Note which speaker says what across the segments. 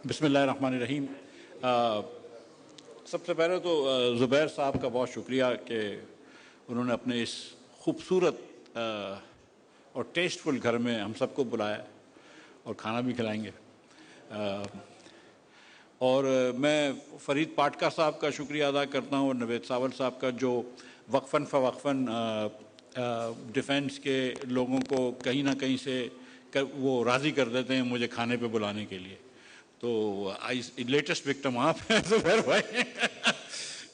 Speaker 1: بسم اللہ الرحمن الرحیم۔ سب سے پہلے تو زبیر صاحب کا بہت شکریہ کہ انہوں نے اپنے اس خوبصورت اور ٹیسٹفل گھر میں ہم سب کو بلایا اور کھانا بھی کھلائیں گے۔ اور میں فرید پاٹکا صاحب کا شکریہ ادا کرتا ہوں اور نوید ساول صاحب کا، جو وقفاً فوقفاً ڈیفنس کے لوگوں کو کہیں نہ کہیں سے وہ راضی کر دیتے ہیں مجھے کھانے پہ بلانے کے لیے۔ تو لیٹسٹ وکٹم آپ ہیں زبیر بھائی،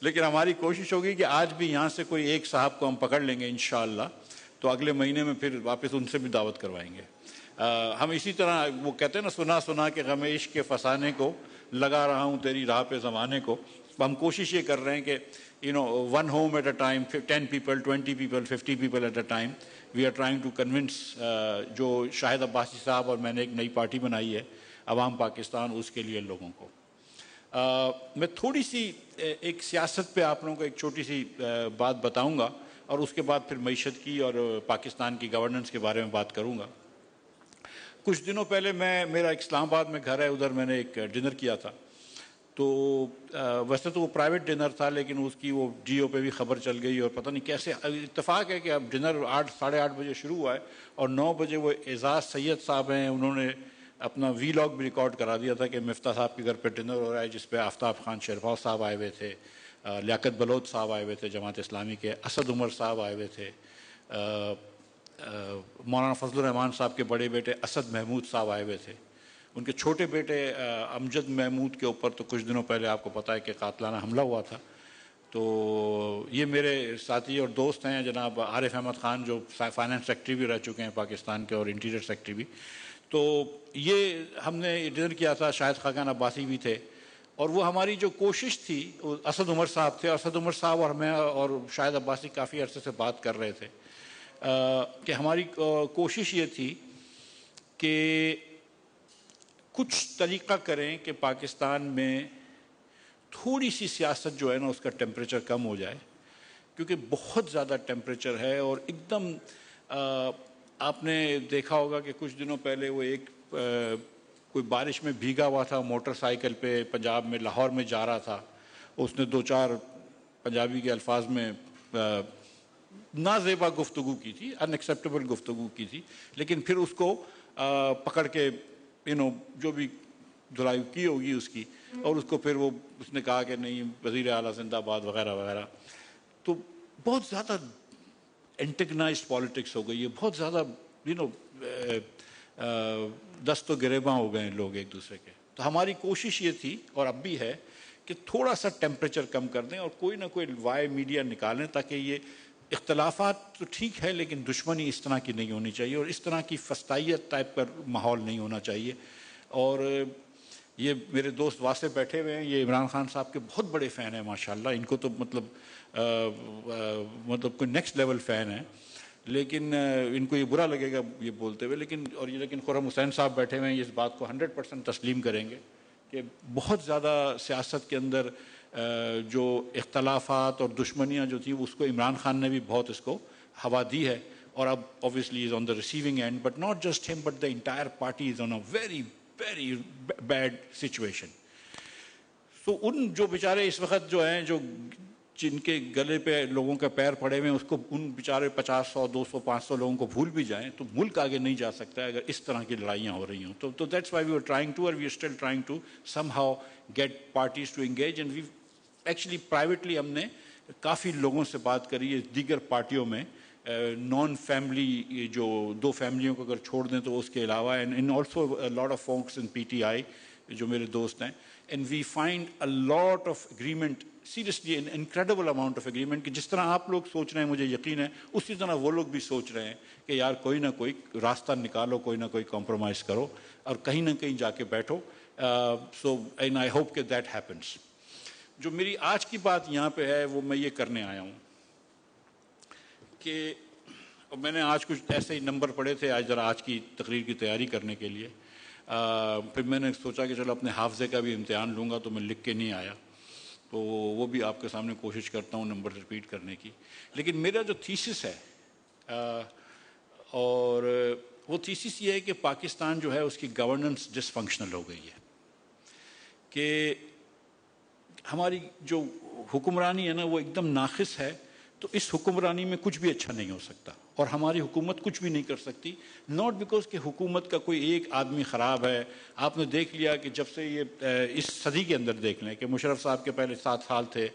Speaker 1: لیکن ہماری کوشش ہوگی کہ آج بھی یہاں سے کوئی ایک صاحب کو ہم پکڑ لیں گے انشاءاللہ، تو اگلے مہینے میں پھر واپس ان سے بھی دعوت کروائیں گے۔ ہم اسی طرح وہ کہتے ہیں نا، سنا سنا کہ غم عشق کے فسانے کو لگا رہا ہوں تیری راہ پہ زمانے کو، ہم کوشش یہ کر رہے ہیں کہ one home at a time, 10 people, 20 people, 50 people at a time, we are trying to convince جو شاہد عباسی صاحب اور میں نے ایک نئی پارٹی بنائی ہے عوام پاکستان، اس کے لیے لوگوں کو۔ میں تھوڑی سی ایک سیاست پہ آپ لوگوں کو ایک چھوٹی سی بات بتاؤں گا، اور اس کے بعد پھر معیشت کی اور پاکستان کی گورننس کے بارے میں بات کروں گا۔ کچھ دنوں پہلے میرا اسلام آباد میں گھر ہے، ادھر میں نے ایک ڈنر کیا تھا، تو ویسے تو وہ پرائیویٹ ڈنر تھا، لیکن اس کی وہ جی او پہ بھی خبر چل گئی، اور پتہ نہیں کیسے اتفاق ہے کہ اب ڈنر 8 بجے شروع ہوا ہے اور 9 بجے وہ اعزاز سید صاحب ہیں، انہوں نے اپنا وی لاگ بھی ریکارڈ کرا دیا تھا کہ مفتاح صاحب کے گھر پہ ڈنر ہو رہا ہے، جس پہ آفتاب خان شیرپور صاحب آئے ہوئے تھے، لیاقت بلوچ صاحب آئے ہوئے تھے جماعت اسلامی کے، اسد عمر صاحب آئے ہوئے تھے، مولانا فضل الرحمان صاحب کے بڑے بیٹے اسد محمود صاحب آئے ہوئے تھے، ان کے چھوٹے بیٹے امجد محمود کے اوپر تو کچھ دنوں پہلے آپ کو پتہ ہے کہ قاتلانہ حملہ ہوا تھا۔ تو یہ میرے ساتھی اور دوست ہیں جناب عارف احمد خان، جو فائنانس سیکٹری بھی رہ چکے ہیں پاکستان کے اور انٹیریئر سیکٹری بھی۔ تو یہ ہم نے ڈنر کیا تھا، شاہد خاقان عباسی بھی تھے، اور وہ ہماری جو کوشش تھی، اسد عمر صاحب تھے، اسد عمر صاحب اور میں اور شاہد عباسی کافی عرصے سے بات کر رہے تھے کہ ہماری کوشش یہ تھی کہ کچھ طریقہ کریں کہ پاکستان میں تھوڑی سی سیاست جو ہے نا اس کا ٹیمپریچر کم ہو جائے، کیونکہ بہت زیادہ ٹیمپریچر ہے، اور ایک دم آپ نے دیکھا ہوگا کہ کچھ دنوں پہلے وہ ایک کوئی بارش میں بھیگا ہوا تھا موٹر سائیکل پہ پنجاب میں، لاہور میں جا رہا تھا، اس نے 2-4 پنجابی کے الفاظ میں نازیبا گفتگو کی تھی، ان ایکسیپٹیبل گفتگو کی تھی، لیکن پھر اس کو پکڑ کے جو بھی دھلائی کی ہوگی اس کی، اور اس کو پھر اس نے کہا کہ نہیں وزیر اعلیٰ زندہ باد وغیرہ وغیرہ۔ تو بہت زیادہ انٹیگنائزڈ پالیٹکس ہو گئی ہے، بہت زیادہ دست و گریباں ہو گئے ہیں لوگ ایک دوسرے کے۔ تو ہماری کوشش یہ تھی اور اب بھی ہے کہ تھوڑا سا ٹیمپریچر کم کر دیں اور کوئی نہ کوئی وائے میڈیا نکالیں، تاکہ یہ اختلافات تو ٹھیک ہے لیکن دشمنی اس طرح کی نہیں ہونی چاہیے، اور اس طرح کی فسطائیت ٹائپ کا ماحول نہیں ہونا چاہیے۔ اور یہ میرے دوست واسطے بیٹھے ہوئے ہیں، یہ عمران خان صاحب کے بہت بڑے فین ہیں ماشاءاللہ، ان کو تو مطلب کوئی نیکسٹ لیول فین ہے، لیکن ان کو یہ برا لگے گا یہ بولتے ہوئے، لیکن خرم حسین صاحب بیٹھے ہوئے ہیں، یہ اس بات کو 100% تسلیم کریں گے کہ بہت زیادہ سیاست کے اندر جو اختلافات اور دشمنیاں جو تھیں اس کو عمران خان نے بھی بہت اس کو ہوا دی ہے، اور اب obviously is on the receiving end, but not just him but the entire party is on a very very bad situation. تو ان جو بیچارے اس وقت جو ہیں، جن کے گلے پہ لوگوں کے پیر پڑے ہوئے ہیں، اس کو ان بیچارے 50, 100, 200, 500 لوگوں کو بھول بھی جائیں تو ملک آگے نہیں جا سکتا ہے اگر اس طرح کی لڑائیاں ہو رہی ہوں۔ تو that's why we were trying to, or we are still trying to somehow get parties to engage, and we actually privately ہم نے کافی لوگوں سے بات کری ہے دیگر پارٹیوں میں، نان فیملی جو 2 فیملیوں کو اگر چھوڑ دیں تو اس کے علاوہ، and also a lot of folks in PTI جو میرے دوست ہیں، and we find a lot of agreement, seriously an incredible amount of agreement، کہ جس طرح آپ لوگ سوچ رہے ہیں مجھے یقین ہے اسی طرح وہ لوگ بھی سوچ رہے ہیں کہ یار کوئی نہ کوئی راستہ نکالو، کوئی نہ کوئی کمپرومائز کرو اور کہیں نہ کہیں جا کے بیٹھو۔ so and I hope that that happens۔ جو میری آج کی بات یہاں پہ ہے وہ میں یہ کرنے آیا ہوں کہ میں نے آج کچھ ایسے ہی نمبر پڑھے تھے آج کی تقریر کی تیاری کرنے کے لیے، پھر میں نے سوچا کہ چلو اپنے حافظے کا بھی امتحان لوں گا، تو میں لکھ کے نہیں آیا، تو وہ بھی آپ کے سامنے کوشش کرتا ہوں نمبر ریپیٹ کرنے کی۔ لیکن میرا جو تھیسس ہے اور وہ تھیسس یہ ہے کہ پاکستان جو ہے اس کی گورننس ڈس فنکشنل ہو گئی ہے، کہ ہماری جو حکمرانی ہے نا وہ ایک دم ناقص ہے، تو اس حکمرانی میں کچھ بھی اچھا نہیں ہو سکتا، اور ہماری حکومت کچھ بھی نہیں کر سکتی، ناٹ بیکاز کہ حکومت کا کوئی ایک آدمی خراب ہے۔ آپ نے دیکھ لیا کہ جب سے یہ اس صدی کے اندر دیکھ لیں کہ مشرف صاحب کے پہلے 7 سال تھے،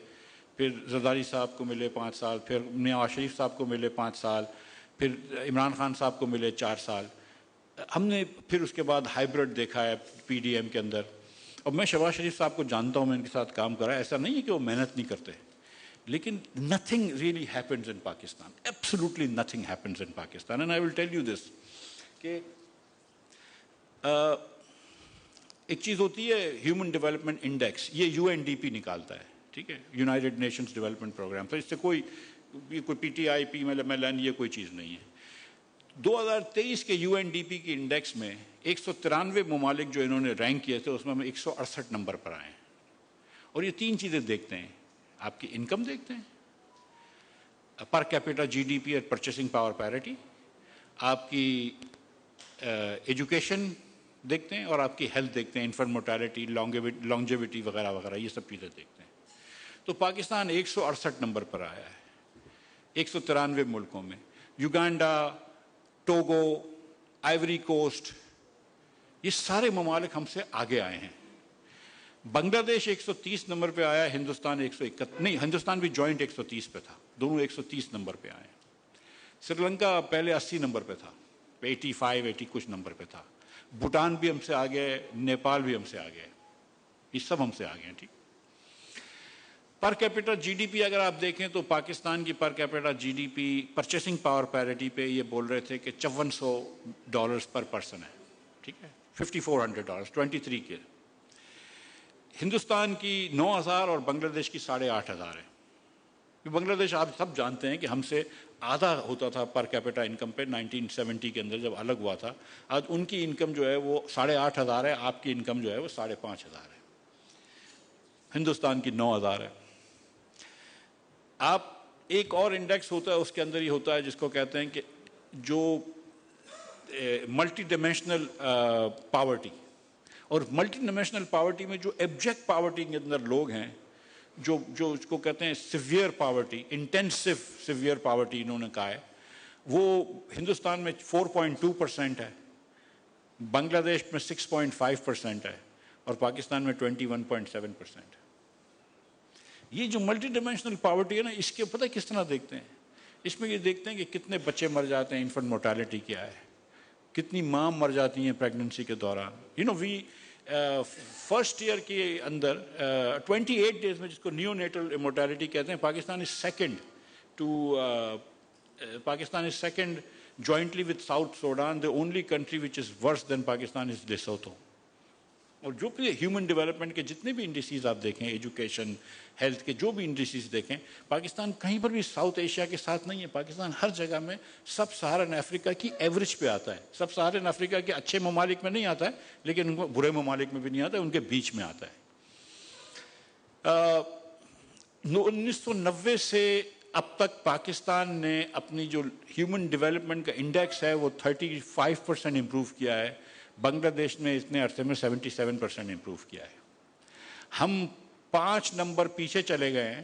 Speaker 1: پھر زرداری صاحب کو ملے 5 سال، پھر نواز شریف صاحب کو ملے 5 سال، پھر عمران خان صاحب کو ملے 4 سال، ہم نے پھر اس کے بعد ہائیبرڈ دیکھا ہے پی ڈی ایم کے اندر۔ اور میں شہباز شریف صاحب کو جانتا ہوں، میں ان کے ساتھ کام کرا، ایسا نہیں ہے کہ وہ محنت نہیں کرتے، لیکن nothing really happens in Pakistan, absolutely nothing happens in Pakistan, and I will tell you this کہ ایک چیز ہوتی ہے ہیومن ڈیولپمنٹ انڈیکس، یہ یو این ڈی پی نکالتا ہے، ٹھیک ہے، یونائٹڈ نیشنز ڈیولپمنٹ پروگرام، تو اس سے کوئی P T I P M L یہ کوئی چیز نہیں ہے۔ 2023 کے یو این ڈی پی کی انڈیکس میں 193 ممالک جو انہوں نے رینک کیے تھے، اس میں ہم 168 نمبر پر آئے ہیں، اور یہ 3 چیزیں دیکھتے ہیں، آپ کی انکم دیکھتے ہیں، پر کیپیٹا جی ڈی پی اور پرچیسنگ پاور پیرٹی، آپ کی ایجوکیشن دیکھتے ہیں، اور آپ کی ہیلتھ دیکھتے ہیں، انفنٹ مورٹیلٹی، لانگیویٹی وغیرہ وغیرہ، یہ سب چیزیں دیکھتے ہیں۔ تو پاکستان 168 نمبر پر آیا ہے 193 ملکوں میں۔ یوگانڈا، ٹوگو، آئیوری کوسٹ، یہ سارے ممالک ہم سے آگے آئے ہیں۔ بنگلہ دیش 130 نمبر پہ آیا، ہندوستان 131، نہیں، ہندوستان بھی جوائنٹ 130 پہ تھا، دونوں 130 نمبر پہ آئے۔ سری لنکا پہلے 80 نمبر پہ تھا، 85 کچھ نمبر پہ تھا۔ بھوٹان بھی ہم سے آگے، نیپال بھی ہم سے آگے، یہ سب ہم سے آگے ہیں، ٹھیک۔ پر کیپیٹا جی ڈی پی اگر آپ دیکھیں تو پاکستان کی per capita G D P purchasing power parity پہ یہ بول رہے تھے کہ $5400 پر پرسن ہے، ٹھیک ہے، $5400 23 کے۔ ہندوستان کی 9000 اور بنگلہ دیش کی 8500 ہے۔ بنگلہ دیش آپ سب جانتے ہیں کہ ہم سے آدھا ہوتا تھا پر کیپیٹا انکم پہ 1970 کے اندر جب الگ ہوا تھا۔ آج ان کی انکم جو ہے وہ 8500 ہے، آپ کی انکم جو ہے وہ 5500 ہے، ہندوستان کی 9000 ہے۔ آپ ایک اور انڈیکس ہوتا ہے، اس کے اندر ہی ہوتا ہے جس کو کہتے ہیں کہ جو ملٹی ڈائمینشنل پاورٹی، اور ملٹی ڈائمینشنل پاورٹی میں جو ایبجیکٹ پاورٹی کے اندر لوگ ہیں، جو اس کو کہتے ہیں severe poverty, intensive severe poverty انہوں نے کہا ہے، وہ ہندوستان میں 4.2% ہے، بنگلہ دیش میں 6.5% ہے، اور پاکستان میں 21.7%۔ یہ جو ملٹی ڈائمینشنل پاورٹی ہے نا، اس کے پتہ کس طرح دیکھتے ہیں؟ اس میں یہ دیکھتے ہیں کہ کتنے بچے مر جاتے ہیں، انفنٹ مورٹیلٹی کیا ہے، کتنی ماں مر جاتی ہیں پریگننسی کے دوران۔ وی فرسٹ ایئر کے اندر 28 ڈیز میں، جس کو نیو نیٹل مورٹیلٹی کہتے ہیں، Pakistan is second jointly with south Sudan, the only country which is worse than Pakistan is Lesotho۔ اور جو بھی ہیومن ڈیولپمنٹ کے جتنے بھی انڈیسیز آپ دیکھیں، ایجوکیشن، ہیلتھ کے جو بھی انڈیسیز دیکھیں، پاکستان کہیں پر بھی ساؤتھ ایشیا کے ساتھ نہیں ہے۔ پاکستان ہر جگہ میں سب سہارن افریقہ کی ایوریج پہ آتا ہے، سب سہارن افریقہ کے اچھے ممالک میں نہیں آتا ہے، لیکن ان کو برے ممالک میں بھی نہیں آتا ہے، ان کے بیچ میں آتا ہے۔ 1990 سے اب تک پاکستان نے اپنی جو ہیومن ڈیولپمنٹ کا انڈیکس ہے وہ 35% امپروو کیا ہے، بنگلہ دیش نے اتنے عرصے میں 77% امپروو کیا ہے۔ ہم 5 نمبر پیچھے چلے گئے ہیں،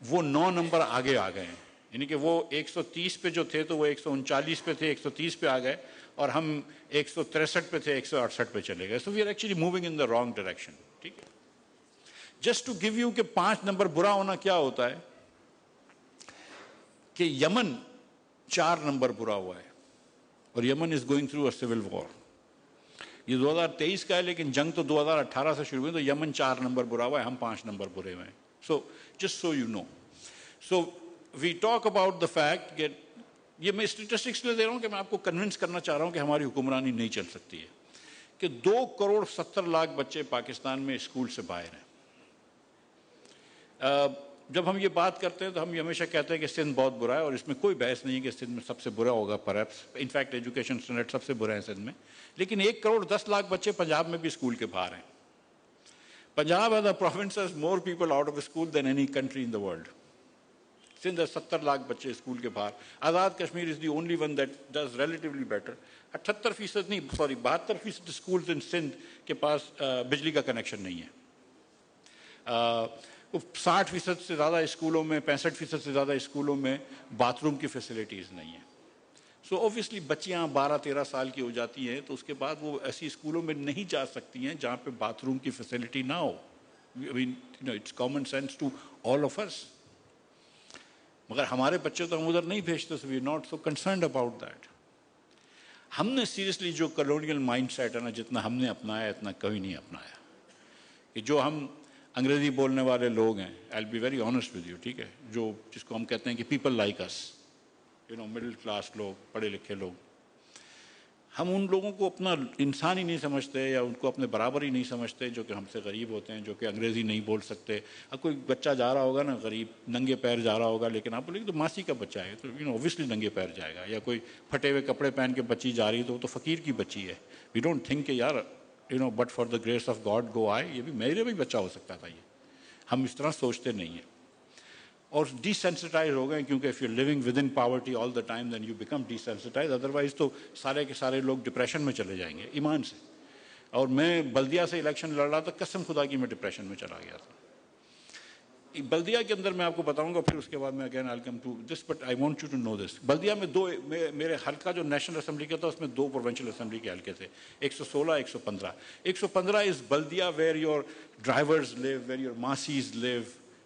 Speaker 1: وہ 9 نمبر آگے آ گئے ہیں، یعنی کہ وہ 130 پہ جو تھے تو وہ 139 پہ تھے، 130 پہ آ گئے، اور ہم 163 پہ تھے، 168 پہ چلے گئے۔ So we are actually moving in the wrong direction, ٹھیک ہے۔ جسٹ ٹو گیو یو کہ 5 نمبر برا ہونا کیا ہوتا ہے، کہ یمن 4 نمبر برا ہوا ہے، اور Yemen is going through a civil war. یہ 2023 کا ہے، لیکن جنگ تو 2018 سے شروع ہوئی، تو یمن 4 نمبر برا ہوا ہے، ہم 5 نمبر برے ہوئے ہیں۔ So just so you know, so we talk about the fact کہ یہ میں اسٹیٹسٹکس لے دے رہا ہوں کہ میں آپ کو کنونس کرنا چاہ رہا ہوں کہ ہماری حکمرانی نہیں چل سکتی ہے، کہ 2.70 کروڑ بچے پاکستان میں اسکول سے باہر ہیں۔ جب ہم یہ بات کرتے ہیں تو ہم یہ ہمیشہ کہتے ہیں کہ سندھ بہت برا ہے، اور اس میں کوئی بحث نہیں ہے کہ سندھ میں سب سے برا ہوگا، پرہیپس انفیکٹ ایجوکیشن اسٹینڈرڈ سب سے برے ہیں سندھ میں، لیکن 1.10 کروڑ بچے پنجاب میں بھی اسکول کے باہر ہیں۔ Punjab as a province has more people out of school than any country in the world. Sindh 70 lakh بچے اسکول کے باہر. Azad Kashmir is the only one that does relatively better. 78% نہیں 72% اسکولز ان سندھ کے پاس بجلی کا کنیکشن نہیں ہے. 60% سے زیادہ اسکولوں میں 65% سے زیادہ اسکولوں میں باتھ روم کی فیسلٹیز نہیں ہیں. سو اوبویسلی بچیاں 12-13 سال کی ہو جاتی ہیں تو اس کے بعد وہ ایسی اسکولوں میں نہیں جا سکتی ہیں جہاں پہ باتھ روم کی فیسلٹی نہ ہو. It's common sense to all of us. مگر ہمارے بچے تو ہم ادھر نہیں بھیجتے, so we are not so concerned about that. ہم نے سیریسلی جو کالونیل مائنڈ سیٹ ہے نا, جتنا ہم نے اپنایا اتنا کوئی نہیں اپنایا. کہ جو ہم انگریزی بولنے والے لوگ ہیں, I will be very honest with you, ٹھیک ہے, جس کو ہم کہتے ہیں کہ people like us, middle class لوگ, پڑھے لکھے لوگ, ہم ان لوگوں کو اپنا انسان ہی نہیں سمجھتے یا ان کو اپنے برابر ہی نہیں سمجھتے جو کہ ہم سے غریب ہوتے ہیں, جو کہ انگریزی نہیں بول سکتے. اب کوئی بچہ جا رہا ہوگا نا غریب, ننگے پیر جا رہا ہوگا, لیکن آپ بولیں گے تو ماسی کا بچہ ہے, تو اوبویسلی ننگے پیر جائے گا. یا کوئی پھٹے ہوئے کپڑے پہن کے بچی جا رہی ہے تو وہ تو فقیر کی بچی ہے. وی ڈونٹ تھنک کہ یار but for the grace of God go I, یہ بھی میرے بھی بچہ ہو سکتا تھا. یہ ہم اس طرح سوچتے نہیں ہیں اور ڈی سینسٹائز ہو گئے, کیونکہ if you living with in poverty all the time then you become desensitize. Otherwise تو سارے کے سارے لوگ ڈپریشن میں چلے جائیں گے ایمان سے. اور میں بلدیہ سے الیکشن لڑ رہا تھا, قسم خدا کی میں ڈپریشن میں چلا گیا تھا. بلدیہ کے اندر میں آپ کو بتاؤں گا, پھر اس کے بعد میں again I come to this, but I want you to know this. Baldia میں میرے حلقہ جو نیشنل اسمبلی کا تھا اس میں 2 پروونشل اسمبلی کے حلقے تھے, 116, 115. 115 is Baldia where your drivers live, where your masis live,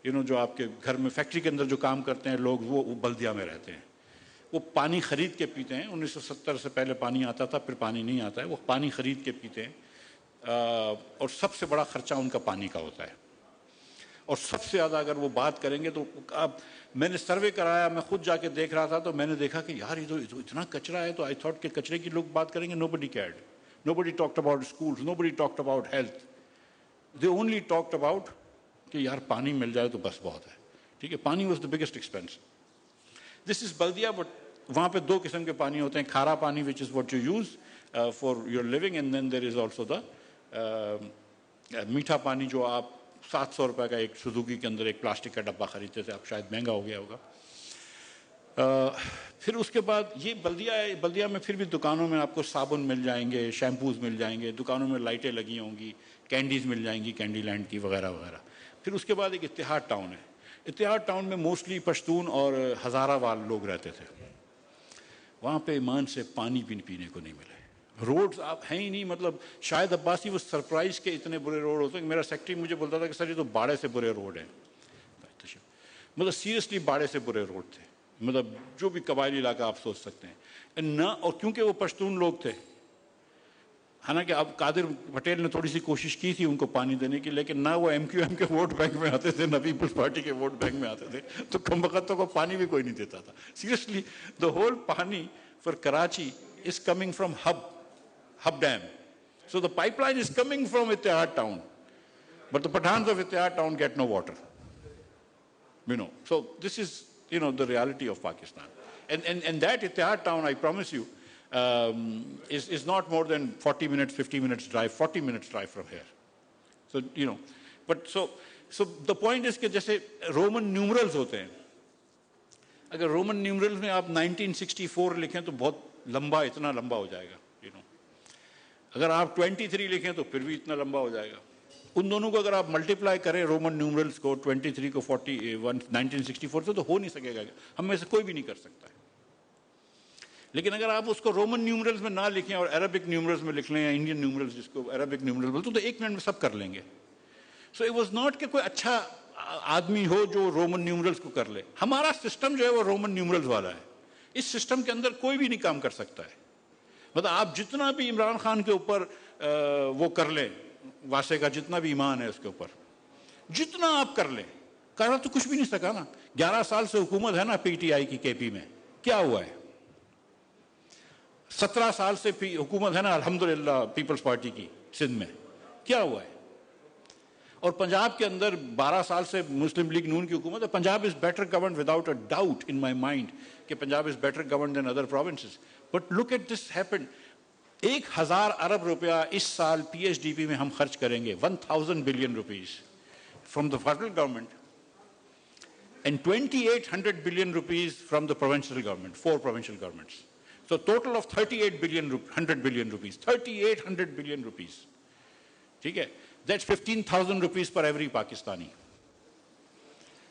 Speaker 1: جو آپ کے گھر میں فیکٹری کے اندر جو کام کرتے ہیں لوگ, وہ بلدیہ میں رہتے ہیں. وہ پانی خرید کے پیتے ہیں. 1970 سے پہلے پانی آتا تھا, پھر پانی نہیں آتا ہے. وہ پانی خرید کے پیتے ہیں اور سب سے بڑا خرچہ ان کا پانی کا ہوتا ہے. اور سب سے زیادہ اگر وہ بات کریں گے تو اب میں نے سروے کرایا, میں خود جا کے دیکھ رہا تھا, تو میں نے دیکھا کہ یار یہ تو اتنا کچرا ہے. تو آئی تھاٹ کہ کچرے کی لوگ بات کریں گے, nobody cared, nobody talked about schools, nobody talked about health. They only talked about کہ یار پانی مل جائے تو بس بہت ہے, ٹھیک ہے. پانی واز دا بگیسٹ ایکسپینس. دس از بلدیہ, بٹ وہاں پہ 2 قسم کے پانی ہوتے ہیں. Khara pani which is what you use for your living, and then there is also the meetha pani جو آپ 700 روپے کا ایک سوزوکی کے اندر ایک پلاسٹک کا ڈبہ خریدتے تھے. اب شاید مہنگا ہو گیا ہوگا. پھر اس کے بعد یہ بلدیہ ہے. بلدیہ میں پھر بھی دکانوں میں آپ کو صابن مل جائیں گے, شیمپوز مل جائیں گے, دکانوں میں لائٹیں لگی ہوں گی, کینڈیز مل جائیں گی, کینڈی لینڈ کی وغیرہ وغیرہ. پھر اس کے بعد ایک اتحاد ٹاؤن ہے. اتحاد ٹاؤن میں موسٹلی پشتون اور ہزارہ وال لوگ رہتے تھے. وہاں پہ ایمان سے پانی بھی پینے کو نہیں ملے. روڈز آپ ہیں ہی نہیں. مطلب شاید عباسی وہ سرپرائز کے اتنے برے روڈ ہوتے ہیں. میرا سیکٹری مجھے بولتا تھا کہ سر یہ تو باڑے سے برے روڈ ہیں. مطلب سیریسلی باڑے سے برے روڈ تھے. مطلب جو بھی قبائلی علاقہ آپ سوچ سکتے ہیں نہ. اور کیونکہ وہ پشتون لوگ تھے, حالانکہ اب قادر پٹیل نے تھوڑی سی کوشش کی تھی ان کو پانی دینے کی, لیکن نہ وہ MQM کے ووٹ بینک میں آتے تھے, نہ پیپلز پارٹی کے ووٹ بینک میں آتے تھے. تو کم وقتوں کو پانی بھی کوئی نہیں دیتا تھا. سیریسلی دا ہول پانی for Karachi is coming from Hub Dam. So the pipeline is coming from Ittihad Town. But the Pathans of Ittihad Town get no water. So this is, the reality of Pakistan. And that Ittihad Town, I promise you, is not more than 40 minutes, 50 minutes drive, 40 minutes drive from here. So, but so the point is کہ جیسے Roman numerals ہوتے ہیں. اگر Roman numerals میں آپ 1964 لکھیں تو بہت لمبا, اتنا لمبا ہو جائے گا. اگر آپ 23 لکھیں تو پھر بھی اتنا لمبا ہو جائے گا. ان دونوں کو اگر آپ ملٹیپلائی کریں رومن نیومرلس کو 23 کو 1964 سے, تو ہو نہیں سکے گا. ہم میں سے کوئی بھی نہیں کر سکتا ہے. لیکن اگر آپ اس کو رومن نیومرلس میں نہ لکھیں اور عربک نیومرلس میں لکھ لیں یا انڈین نیومرلس جس کو عربک نیومرلس بولتے تو 1 منٹ میں سب کر لیں گے. سو اٹ واز ناٹ کہ کوئی اچھا آدمی ہو جو رومن نیومرلس کو کر لے. ہمارا سسٹم جو ہے وہ رومن نیومرلس والا ہے. اس سسٹم کے اندر کوئی بھی نہیں کام کر سکتا ہے. مطلب آپ جتنا بھی عمران خان کے اوپر وہ کر لیں, واسے کا جتنا بھی ایمان ہے اس کے اوپر, جتنا آپ کر لیں, کرنا تو کچھ بھی نہیں سکا نا. 11 سال سے حکومت ہے نا PTI کی KP میں, کیا ہوا ہے؟ 17 سال سے حکومت ہے نا الحمدللہ پیپلز پارٹی کی سندھ میں, کیا ہوا ہے؟ اور پنجاب کے اندر 12 سال سے مسلم لیگ نون کی حکومت ہے. Punjab is better governed without a doubt in my mind کہ Punjab is better governed than other provinces. But look at this happen. 1000 ارب روپیہ اس سال PHDP میں ہم خرچ کریں گے, 1000 billion rupees from the federal government. and 2,800 billion rupees from the provincial government, 4 provincial governments. So total of 38 billion, 100 billion rupees, 3,800 billion rupees. Okay? That's 15,000 rupees per every Pakistani.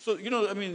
Speaker 1: So, I mean,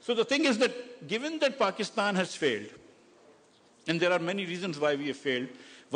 Speaker 1: So the thing is that given that Pakistan has failed, and there are many reasons why we have failed,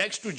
Speaker 1: Tax to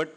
Speaker 1: But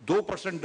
Speaker 1: 2%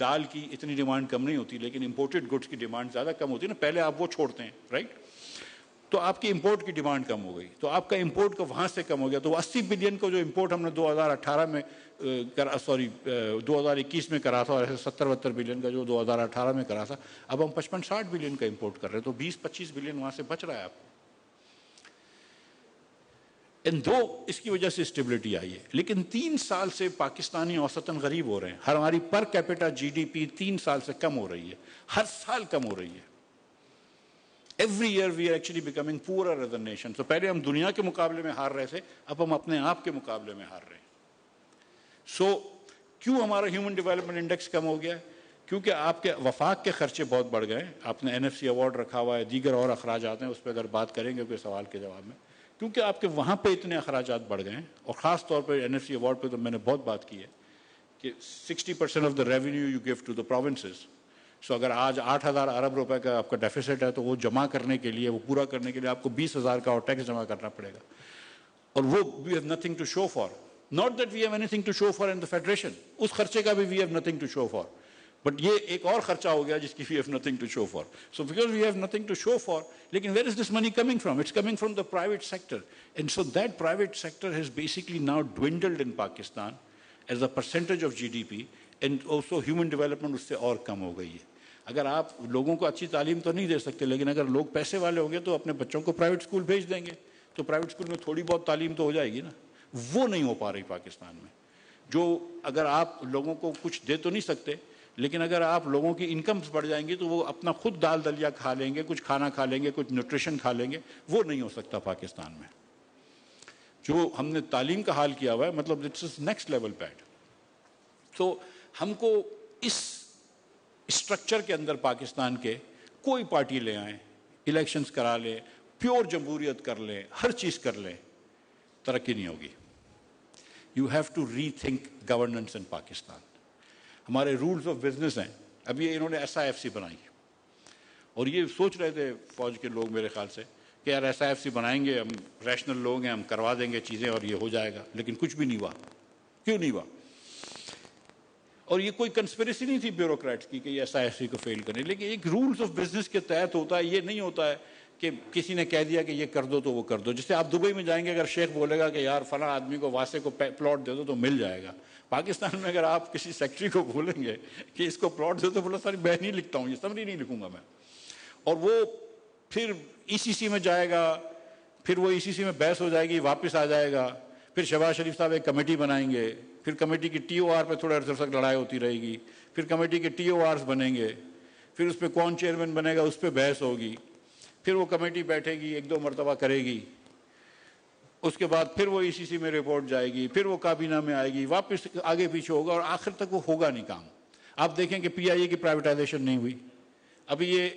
Speaker 1: دال کی اتنی demand کم نہیں ہوتی لیکن imported goods کی demand زیادہ کم ہوتی ہے نا, پہلے آپ وہ چھوڑتے ہیں, رائٹ. تو آپ کی امپورٹ کی ڈیمانڈ کم ہو گئی, تو آپ کا امپورٹ کا وہاں سے کم ہو گیا. تو 80 بلین کا جو امپورٹ ہم نے 2018 میں 2021 میں کرا تھا, اور ایسے 70-72 بلین کا جو 2018 میں کرا تھا, اب ہم 55-60 بلین کا امپورٹ کر رہے ہیں. تو 20-25 بلین وہاں سے بچ رہا ہے آپ کو. ان دو اس کی وجہ سے اسٹیبلٹی آئی ہے. لیکن 3 سال سے پاکستانی اوسطاً غریب ہو رہے ہیں. ہماری پر کیپیٹا جی ڈی پی 3 سال سے کم ہو رہی ہے, ہر سال کم ہو رہی ہے. Every year we are actually becoming poorer as a nation. تو پہلے ہم دنیا کے مقابلے میں ہار رہے تھے, اب ہم اپنے آپ کے مقابلے میں ہار رہے ہیں. سو کیوں ہمارا ہیومن ڈیولپمنٹ انڈیکس کم ہو گیا ہے؟ کیونکہ آپ کے وفاق کے خرچے بہت بڑھ گئے ہیں. آپ نے NFC ایوارڈ رکھا ہوا ہے, دیگر اور اخراجات ہیں, اس پہ اگر بات کریں گے کوئی سوال کے جواب میں, کیونکہ آپ کے وہاں پہ اتنے اخراجات بڑھ گئے ہیں. اور خاص طور پہ NFC ایوارڈ پہ تو میں نے بہت بات کی ہے کہ 60% of the revenue you give to the provinces. So اگر آج 8,000 ارب روپے کا آپ کا ڈیفیسٹ ہے, تو وہ جمع کرنے کے لیے, وہ پورا کرنے کے لیے آپ کو 20,000 کا اور ٹیکس جمع کرنا پڑے گا. اور وہ we have nothing to show for. Not that we have anything to show for in the federation, اس خرچے کا بھی we have nothing to show for. بٹ یہ ایک اور خرچہ ہو گیا جس کی we have nothing to show for. So because we have nothing to show for, لیکن where is this money coming from? It's coming from the private sector. And so that private sector has basically now dwindled in Pakistan as a percentage of GDP, and also human development اس سے اور کم ہو گئی ہے. اگر آپ لوگوں کو اچھی تعلیم تو نہیں دے سکتے, لیکن اگر لوگ پیسے والے ہوں گے تو اپنے بچوں کو پرائیویٹ اسکول بھیج دیں گے, تو پرائیویٹ اسکول میں تھوڑی بہت تعلیم تو ہو جائے گی نا. وہ نہیں ہو پا رہی پاکستان میں. جو اگر آپ لوگوں کو کچھ دے تو نہیں سکتے, لیکن اگر آپ لوگوں کی انکمز بڑھ جائیں گی تو وہ اپنا خود دال دلیا کھا لیں گے, کچھ کھانا کھا لیں گے, کچھ نیوٹریشن کھا لیں گے. وہ نہیں ہو سکتا پاکستان میں. جو ہم نے تعلیم کا حال کیا ہوا ہے, مطلب it's is next level bad. تو ہم کو اس اسٹرکچر کے اندر پاکستان کے کوئی پارٹی لے آئیں, الیکشنز کرا لیں, پیور جمہوریت کر لیں, ہر چیز کر لیں, ترقی نہیں ہوگی. You have to rethink governance in Pakistan. ہمارے رولز آف بزنس ہیں, ابھی انہوں نے SIFC بنائی, اور یہ سوچ رہے تھے فوج کے لوگ میرے خیال سے کہ یار SIFC بنائیں گے, ہم ریشنل لوگ ہیں, ہم کروا دیں گے چیزیں اور یہ ہو جائے گا. لیکن کچھ بھی نہیں ہوا. کیوں نہیں ہوا؟ اور یہ کوئی کنسپریسی نہیں تھی بیوروکریٹس کی کہ یہ SIFC کو فیل کریں, لیکن ایک رولز آف بزنس کے تحت ہوتا ہے. یہ نہیں ہوتا ہے کہ کسی نے کہہ دیا کہ یہ کر دو تو وہ کر دو. جیسے آپ دبئی میں جائیں گے, اگر شیخ بولے گا کہ یار فلاں آدمی کو واسے کو پلاٹ دے دو تو مل جائے گا. پاکستان میں اگر آپ کسی سیکٹری کو بولیں گے کہ اس کو پلاٹ دے دو, بولا ساری میں نہیں لکھتا ہوں, یہ سمری نہیں لکھوں گا میں. اور وہ پھر ECC میں جائے گا, پھر وہ ECC میں بحث ہو جائے گی, واپس آ جائے گا. پھر شہباز شریف صاحب ایک کمیٹی بنائیں گے, پھر کمیٹی کی TOR پہ تھوڑے عرصے تک لڑائی ہوتی رہے گی. پھر کمیٹی کے TORs بنیں گے, پھر اس پہ کون چیئرمین بنے گا اس پہ بحث ہوگی. پھر وہ کمیٹی بیٹھے گی, 1-2 مرتبہ کرے گی, اس کے بعد پھر وہ ECC میں رپورٹ جائے گی, پھر وہ کابینہ میں آئے گی, واپس آگے پیچھے ہوگا, اور آخر تک وہ ہوگا نہیں کام. آپ دیکھیں کہ PIA کی پرائیویٹائزیشن نہیں ہوئی. ابھی یہ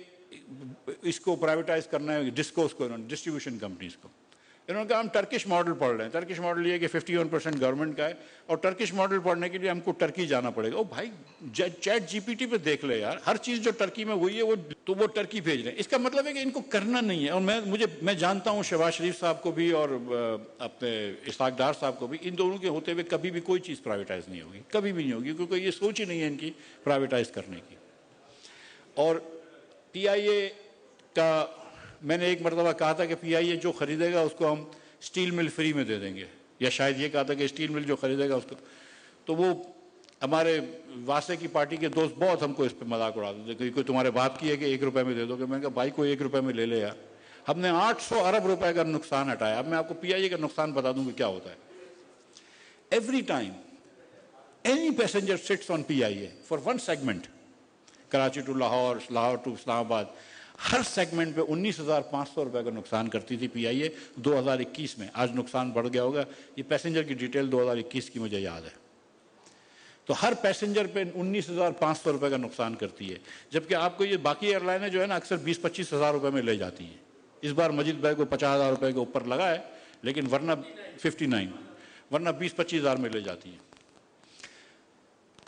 Speaker 1: اس کو پرائیویٹائز کرنا ہے, ڈسکوس کو, ڈسٹریبیوشن کمپنیز کو. انہوں نے کہا ہم ٹرکش ماڈل پڑھ رہے ہیں. ٹرکش ماڈل یہ کہ 51% گورنمنٹ کا ہے, اور ٹرکش ماڈل پڑھنے کے لیے ہم کو ٹرکی جانا پڑے گا. او بھائی, چیٹ GPT پہ دیکھ لے یار, ہر چیز جو ٹرکی میں ہوئی ہے وہ ٹرکی بھیج رہے ہیں. اس کا مطلب ہے کہ ان کو کرنا نہیں ہے. اور میں جانتا ہوں شہباز شریف صاحب کو بھی اور اپنے اسحاق ڈار صاحب کو بھی, ان دونوں کے ہوتے ہوئے کبھی بھی کوئی چیز پرائیویٹائز نہیں ہوگی, کبھی بھی نہیں ہوگی, کیونکہ یہ سوچ ہی نہیں ہے ان کی پرائیویٹائز کرنے کی. اور PIA کا میں نے ایک مرتبہ کہا تھا کہ PIA جو خریدے گا اس کو ہم اسٹیل مل فری میں دے دیں گے, یا شاید یہ کہا تھا کہ اسٹیل مل جو خریدے گا اس کو. تو وہ ہمارے واسطے کی پارٹی کے دوست بہت ہم کو اس پہ مذاق اڑاتے تھے کہ کوئی تمہارے بات کی ہے کہ 1 روپے میں دے دو گے. میں نے کہا بھائی کوئی 1 روپے میں لے لے یار. ہم نے 800 ارب روپے کا نقصان ہٹایا. اب میں آپ کو PIA کا نقصان بتا دوں کہ کیا ہوتا ہے. Every time any passenger sits on PIA for one segment, Karachi to Lahore, Lahore to Islamabad, ہر سیگمنٹ پہ 19,500 روپے کا نقصان کرتی تھی PIA 2021 میں. آج نقصان بڑھ گیا ہوگا, یہ پیسنجر کی ڈیٹیل 2021 کی مجھے یاد ہے. تو ہر پیسنجر پہ 19,500 روپے کا نقصان کرتی ہے, جبکہ آپ کو یہ باقی ایئر لائنیں جو ہے نا اکثر 20-25 ہزار روپے میں لے جاتی ہیں. اس بار مجید بھائی کو 50,000 روپے کے اوپر لگا ہے, لیکن ورنہ 59, ورنہ 20-25 ہزار میں لے جاتی ہیں.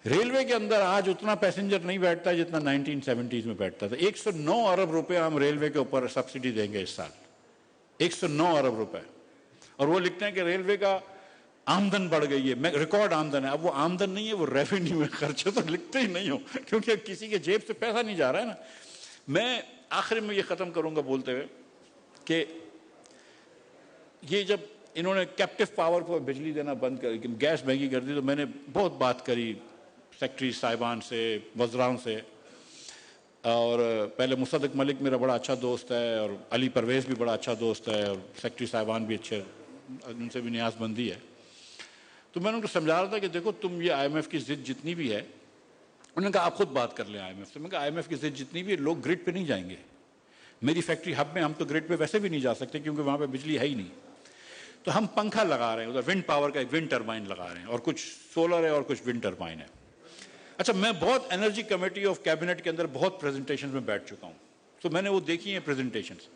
Speaker 1: ریلوے کے اندر آج اتنا پیسنجر نہیں بیٹھتا ہے جتنا 1970s میں بیٹھتا تھا. 109 ارب روپے ہم ریلوے کے اوپر سبسڈی دیں گے اس سال, 109 ارب روپے. اور وہ لکھتے ہیں کہ ریلوے کا آمدن بڑھ گئی ہے، ریکارڈ آمدن ہے. اب وہ آمدن نہیں ہے، وہ ریونیو ہے. خرچے تو لکھتے ہی نہیں ہو کیونکہ اب کسی کے جیب سے پیسہ نہیں جا رہا ہے نا. میں آخر میں یہ ختم کروں گا بولتے ہوئے کہ یہ جب انہوں نے کیپٹو پاور کو بجلی دینا بند کر، گیس مہنگی کر دی، تو میں نے بہت بات کری سیکٹری صاحبان سے، وزراؤں سے. اور پہلے مصدق ملک میرا بڑا اچھا دوست ہے، اور علی پرویز بھی بڑا اچھا دوست ہے، اور سیکٹری صاحبان بھی اچھے، ان سے بھی نیاز بندی ہے. تو میں نے ان کو سمجھا رہا تھا کہ دیکھو تم یہ آئی ایم ایف کی ضد جتنی بھی ہے، انہوں نے کہا آپ خود بات کر لیں آئی ایم ایف سے. میں نے کہا آئی ایم ایف کی ضد جتنی بھی ہے، لوگ گرڈ پہ نہیں جائیں گے. میری فیکٹری ہب میں ہم تو گرڈ پہ ویسے بھی نہیں جا سکتے کیونکہ وہاں پہ بجلی ہے ہی نہیں. تو ہم پنکھا لگا رہے ہیں ادھر، ونڈ پاور کا ایک ونڈ ٹربائن لگا رہے ہیں، اور کچھ سولر ہے اور کچھ ونڈ ٹربائن ہے. اچھا، میں بہت انرجی کمیٹی آف کیبنٹ کے اندر بہت پریزنٹیشن میں بیٹھ چکا ہوں، تو میں نے وہ دیکھی ہیں پریزنٹیشنز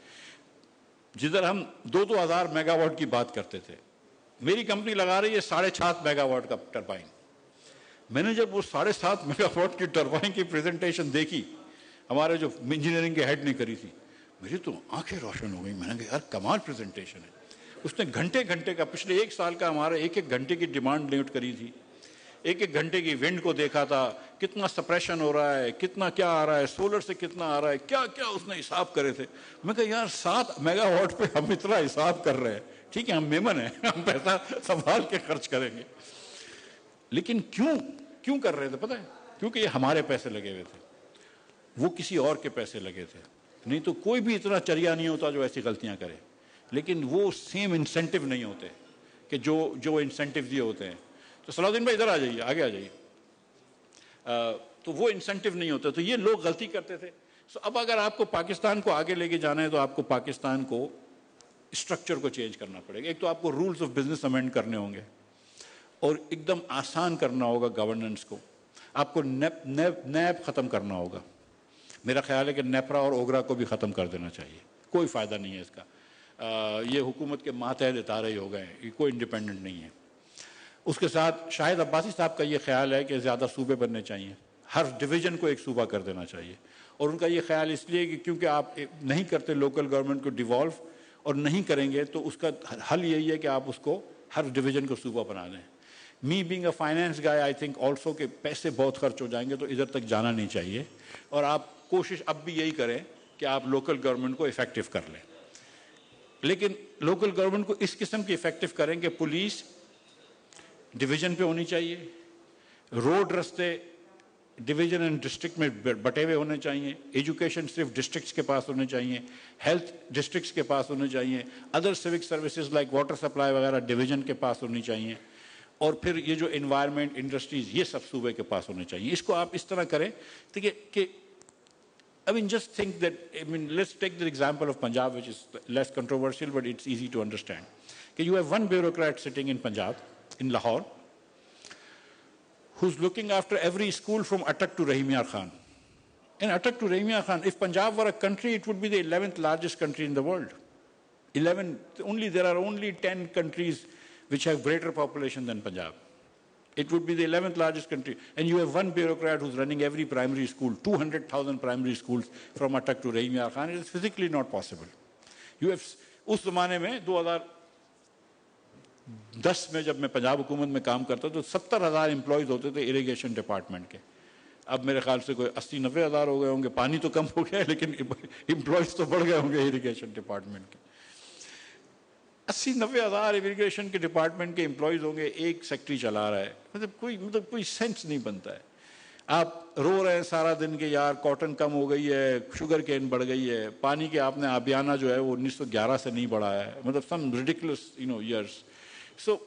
Speaker 1: جدھر ہم 2,000 میگا واٹ کی بات کرتے تھے. میری کمپنی لگا رہی ہے 7.5 میگا واٹ کا ٹربائن. میں نے جب وہ 7.5 میگا واٹ کی ٹربائن کی پریزنٹیشن دیکھی، ہمارے جو انجینئرنگ کے ہیڈ نے کری تھی، میری تو آنکھیں روشن ہو گئی. میں نے کہا یار کمال پریزنٹیشن ہے. اس نے گھنٹے گھنٹے کا، پچھلے 1 سال کا ہمارا 1 گھنٹے کی ڈیمانڈ نوٹ کری تھی، 1 گھنٹے کی ونڈ کو دیکھا تھا، کتنا سپریشن ہو رہا ہے، کتنا کیا آ رہا ہے، سولر سے کتنا آ رہا ہے، کیا کیا اس نے حساب کرے تھے. میں کہا یار 7 میگا واٹ پہ ہم اتنا حساب کر رہے ہیں، ٹھیک ہے ہم میمن ہیں، ہم پیسہ سنبھال کے خرچ کریں گے، لیکن کیوں کر رہے تھے پتہ ہے؟ کیونکہ یہ ہمارے پیسے لگے ہوئے تھے، وہ کسی اور کے پیسے لگے تھے. نہیں تو کوئی بھی اتنا چریا نہیں ہوتا جو ایسی غلطیاں کرے، لیکن وہ سیم انسینٹیو نہیں ہوتے کہ جو انسینٹیو یہ ہوتے ہیں. تو صلاح الدین بھائی ادھر آ جائیے، آگے آ جائیے. تو وہ انسینٹیو نہیں ہوتے، تو یہ لوگ غلطی کرتے تھے. اب اگر آپ کو پاکستان کو آگے لے کے جانا ہے تو آپ کو پاکستان کو اسٹرکچر کو چینج کرنا پڑے گا. ایک تو آپ کو رولز آف بزنس امینڈ کرنے ہوں گے، اور ایک دم آسان کرنا ہوگا گورننس کو. آپ کو نیب ختم کرنا ہوگا. میرا خیال ہے کہ نیپرا اور اوگرا کو بھی ختم کر دینا چاہیے، کوئی فائدہ نہیں ہے اس کا. یہ حکومت کے ماتحت ادارے ہی ہو گئے ہیں، یہ کوئی انڈیپینڈنٹ نہیں ہے. اس کے ساتھ شاہد عباسی صاحب کا یہ خیال ہے کہ زیادہ صوبے بننے چاہیے، ہر ڈویژن کو ایک صوبہ کر دینا چاہیے. اور ان کا یہ خیال اس لیے کہ کیونکہ آپ نہیں کرتے لوکل گورنمنٹ کو ڈیوالو، اور نہیں کریں گے تو اس کا حل یہی ہے کہ آپ اس کو ہر ڈویژن کو صوبہ بنا دیں. Me being a finance guy I think also کہ پیسے بہت خرچ ہو جائیں گے تو ادھر تک جانا نہیں چاہیے. اور آپ کوشش اب بھی یہی کریں کہ آپ لوکل گورنمنٹ کو افیکٹو کر لیں. لیکن لوکل گورنمنٹ کو اس قسم کی افیکٹو کریں کہ پولیس ڈویژن پہ ہونی چاہیے، روڈ رستے ڈویژن اینڈ ڈسٹرکٹ میں بٹے ہوئے ہونے چاہیے، ایجوکیشن صرف ڈسٹرکٹس کے پاس ہونے چاہیے، ہیلتھ ڈسٹرکٹس کے پاس ہونے چاہیے، other civic services like water supply وغیرہ ڈویژن کے پاس ہونی چاہیے، اور پھر یہ جو انوائرمنٹ انڈسٹریز یہ سب صوبے کے پاس ہونے چاہیے. اس کو آپ اس طرح کریں کہ I mean, just think that, I mean, let's take the example of Punjab, which is less controversial, but it's easy to understand. Okay, you have one bureaucrat sitting in Punjab, in Lahore, who's looking after every school from Attak to Rahim Yar Khan. And Attak to Rahim Yar Khan, if Punjab were a country, it would be the 11th largest country in the world. There are only 10 countries which have greater population than Punjab. It would be the 11th largest country. And you have one bureaucrat who's running every primary school, 200,000 primary schools from Attak to Rahim Yar Khan. It is physically not possible. You have, اس زمانے میں 2010 میں جب میں پنجاب حکومت میں کام کرتا تو 70,000 employees ہوتے تھے اریگیشن ڈپارٹمنٹ کے. اب میرے خیال سے کوئی 80-90 ہزار ہو گئے ہوں گے. پانی تو کم ہو گیا ہے لیکن امپلائیز تو بڑھ گئے ہوں گے اریگیشن ڈپارٹمنٹ کے. 80-90 ہزار اریگیشن کے ڈپارٹمنٹ کے امپلائیز ہوں گے، ایک سیکٹری چلا رہا ہے. مطلب کوئی سینس نہیں بنتا ہے. آپ رو رہے ہیں سارا دن کہ یار کاٹن کم ہو گئی ہے، شوگر کین بڑھ گئی ہے، پانی کے آپ نے آبیانہ جو ہے وہ 1911 سے نہیں بڑھا ہے، مطلب سم ridiculous years. So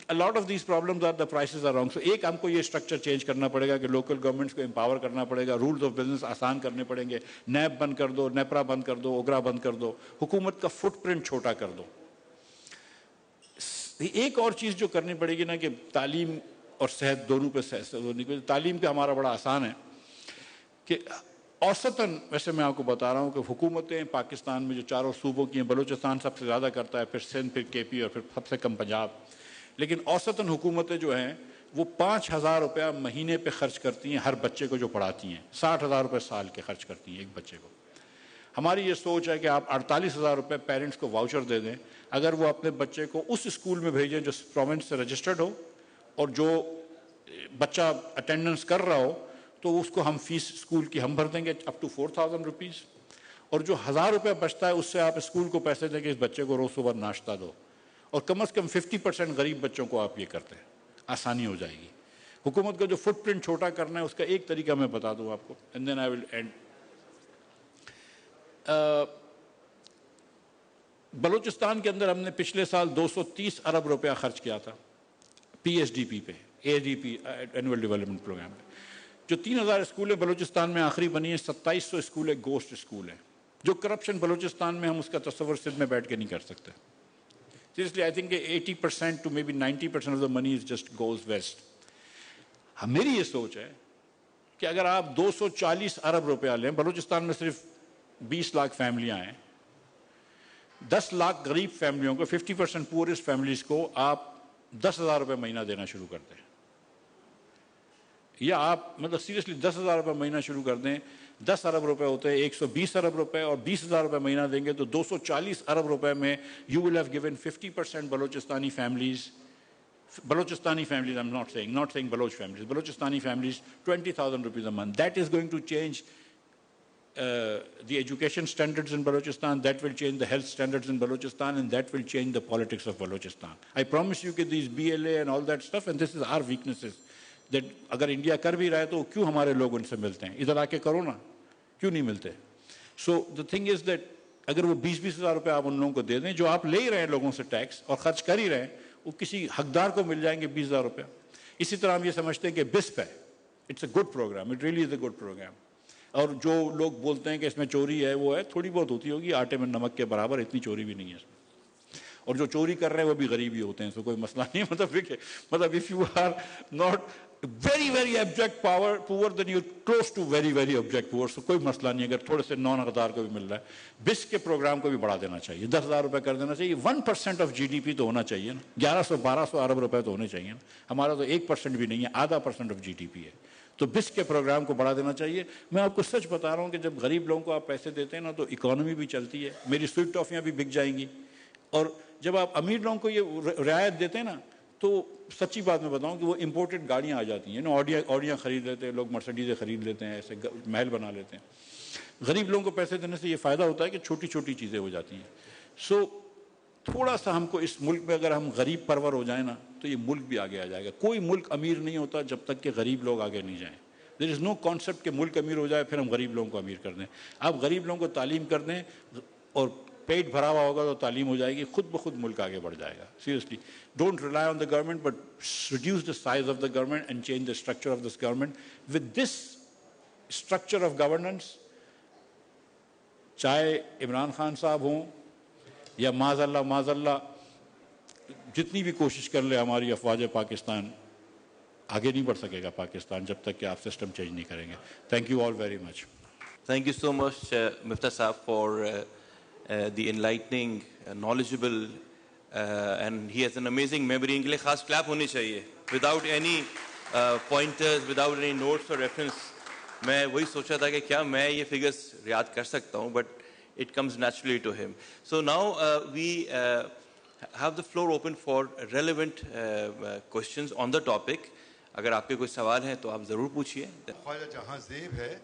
Speaker 1: a lot of these problems are the prices are wrong. So ایک ہم کو یہ اسٹرکچر چینج کرنا پڑے گا کہ لوکل گورنمنٹس کو امپاور کرنا پڑے گا، رولز آف بزنس آسان کرنے پڑیں گے، نیب بند کر دو، نیپرا بند کر دو، اوگرا بند کر دو، حکومت کا فٹ پرنٹ چھوٹا کر دو. ایک اور چیز جو کرنی پڑے گی نا کہ تعلیم اور صحت دونوں پہ تعلیم پہ ہمارا بڑا آسان ہے کہ اوسطاً، ویسے میں آپ کو بتا رہا ہوں کہ حکومتیں پاکستان میں جو چاروں صوبوں کی ہیں، بلوچستان سب سے زیادہ کرتا ہے، پھر سندھ، پھر کے پی، اور پھر سب سے کم پنجاب. لیکن اوسطاً حکومتیں جو ہیں وہ 5,000 روپیہ مہینے پہ خرچ کرتی ہیں ہر بچے کو جو پڑھاتی ہیں. 60,000 روپے سال کے خرچ کرتی ہیں ایک بچے کو. ہماری یہ سوچ ہے کہ آپ 48,000 روپے پیرنٹس کو واؤچر دے دیں, اگر وہ اپنے بچے کو اس اسکول میں بھیجیں جو پروونس سے رجسٹرڈ ہو اور جو بچہ اٹینڈنس کر رہا ہو, تو اس کو ہم فیس اسکول کی ہم بھر دیں گے اپ ٹو 4,000 روپیز, اور جو 1,000 روپے بچتا ہے اس سے آپ اسکول کو پیسے دیں کہ اس بچے کو روز صبح ناشتہ دو, اور کم از کم 50% غریب بچوں کو آپ یہ کرتے ہیں, آسانی ہو جائے گی. حکومت کا جو فٹ پرنٹ چھوٹا کرنا ہے اس کا ایک طریقہ میں بتا دوں آپ کو, and then I will end. Balochistan کے اندر ہم نے پچھلے سال 230 ارب روپیہ خرچ کیا تھا پی ایس ڈی پی پہ, A D P annual development programme پہ. جو 3,000 اسکولیں بلوچستان میں آخری بنی ہیں, 2,700 اسکولیں گوسٹ اسکول ہیں. جو کرپشن بلوچستان میں, ہم اس کا تصور سندھ میں بیٹھ کے نہیں کر سکتے. Seriously I think 80% to maybe 90% of the money is just goes west. میری یہ سوچ ہے کہ اگر آپ 240 ارب روپیہ لیں, بلوچستان میں صرف 20 لاکھ فیملیاں ہیں, 10 لاکھ غریب فیملیوں کو, 50% پورسٹ فیملیز کو آپ 10,000 روپے مہینہ دینا شروع کر دیں, یا آپ مطلب سیریسلی 10,000 روپے مہینہ شروع کر دیں. 10 ارب روپے ہوتے ہیں 120 ارب روپے, اور 20,000 روپے مہینہ دیں گے تو 240 ارب روپے میں you will have given 50% Balochistani families, I'm not saying Baloch families, Balochistani families, 20,000 rupees a month. That is going to change the education standards in Balochistan, that will change the health standards in Balochistan, and that will change the politics of Balochistan. I promise you that these BLA and all that stuff, and this is our weaknesses, that اگر India کر بھی رہا ہے تو کیوں ہمارے لوگ ان سے ملتے ہیں, ادھر آ کے کرو نا, کیوں نہیں ملتے. سو the thing is that اگر وہ 20,000 روپے آپ ان لوگوں کو دے دیں جو آپ لے ہی رہے ہیں لوگوں سے ٹیکس اور خرچ کر ہی رہے ہیں, وہ کسی حقدار کو مل جائیں گے 20,000 روپے. اسی طرح ہم یہ سمجھتے ہیں کہ بسپ ہے, it's a good program, it really is a good program. اور جو لوگ بولتے ہیں کہ اس میں چوری ہے, وہ ہے, تھوڑی بہت ہوتی ہوگی, آٹے میں نمک کے برابر, اتنی چوری بھی نہیں ہے اس میں. اور جو چوری کر رہے ہیں وہ بھی غریب ہی ہوتے ہیں, تو کوئی مسئلہ نہیں. مطلب if you are not very very abject poor then you're close to very very abject poor, so کوئی مسئلہ نہیں اگر تھوڑے سے نان حقدار کو بھی مل رہا ہے. بس کے پروگرام کو بھی بڑھا دینا چاہیے, 10,000 روپے کر دینا چاہیے. 1% آف جی ڈی پی تو ہونا چاہیے نا, 1,100-1,200 ارب روپے تو ہونے چاہیے نا. ہمارا تو 1% بھی نہیں ہے, 0.5% آف جی ڈی پی ہے. تو بس کے پروگرام کو بڑھا دینا چاہیے. میں آپ کو سچ بتا رہا ہوں کہ جب غریب لوگوں کو آپ پیسے دیتے ہیں نا تو اکانومی بھی چلتی ہے, میری سویٹ ٹافیاں بھی بک جائیں گی. اور جب آپ امیر لوگوں کو یہ رعایت دیتے ہیں نا تو سچی بات میں بتاؤں کہ وہ امپورٹڈ گاڑیاں آ جاتی ہیں نا, آڈیاں خرید لیتے ہیں لوگ, مرسڈیزیں خرید لیتے ہیں, ایسے محل بنا لیتے ہیں. غریب لوگوں کو پیسے دینے سے یہ فائدہ ہوتا ہے کہ چھوٹی چھوٹی چیزیں ہو جاتی ہیں. سو تھوڑا سا ہم کو اس ملک میں اگر ہم غریب پرور ہو جائیں نا تو یہ ملک بھی آگے آ جائے گا. کوئی ملک امیر نہیں ہوتا جب تک کہ غریب لوگ آگے نہیں جائیں. دیر از نو کانسیپٹ کہ ملک امیر ہو جائے پھر ہم غریب لوگوں کو امیر کر دیں. آپ غریب لوگوں کو تعلیم کر دیں اور پیٹ بھرا ہوا ہوگا تو تعلیم ہو جائے گی, خود بخود ملک آگے بڑھ جائے گا. Seriously don't rely on the government but reduce the size of the government and change the structure of this government. With this structure of governance, چاہے عمران خان صاحب ہوں یا معاذ اللہ جتنی بھی کوشش کر لے ہماری افواج پاکستان, آگے نہیں بڑھ سکے گا پاکستان جب تک کہ آپ سسٹم چینج نہیں کریں گے. Thank you all very much.
Speaker 2: Thank you so much, Miftah Saab, for the enlightening, knowledgeable, and he has an amazing memory. ان کے لیے خاص clap ہونی چاہیے. Without any pointers, without any notes or reference, میں وہی سوچا تھا کہ کیا میں یہ figures یاد کر سکتا ہوں, but it comes naturally to him. So now we have the floor open for relevant questions on the topic. اگر آپ کے کوئی سوال ہیں تو آپ ضرور پوچھیے.
Speaker 3: خواجہ جہاں زیب ہے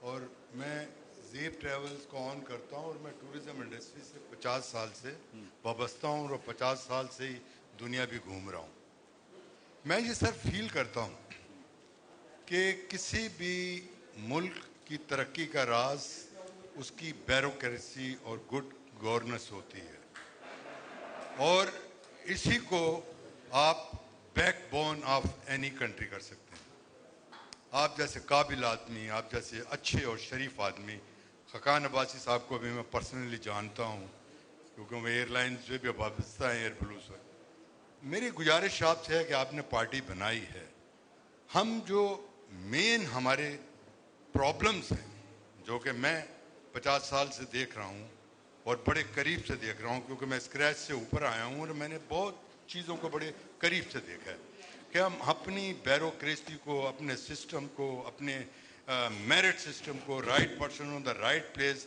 Speaker 3: اور میں زیب ٹریولز کو آن کرتا ہوں اور میں ٹورزم انڈسٹری سے 50 سال سے وابستہ ہوں اور 50 سال سے ہی دنیا بھی گھوم رہا ہوں. میں یہ سر فیل کرتا ہوں کہ کسی بھی ملک کی ترقی کا راز اس کی بیوروکریسی اور گڈ گورننس ہوتی ہے, اور اسی کو آپ back bone of any country کر سکتے ہیں. آپ جیسے قابل آدمی, آپ جیسے اچھے اور شریف آدمی, خقان عباسی صاحب کو بھی میں پرسنلی جانتا ہوں کیونکہ وہ ایئر لائنز جو بھی وابستہ ہیں ایئر بلوز ہے. میری گزارش آپ سے ہے کہ آپ نے پارٹی بنائی ہے, ہم جو مین ہمارے پرابلمز ہیں جو کہ میں 50 سال سے دیکھ رہا ہوں اور بڑے قریب سے دیکھ رہا ہوں کیونکہ میں اسکریچ سے اوپر آیا ہوں اور میں نے بہت چیزوں کو بڑے قریب سے دیکھا ہے کہ ہم اپنی بیوروکریسی کو, اپنے سسٹم کو, اپنے میرٹ سسٹم کو, right person on the right place,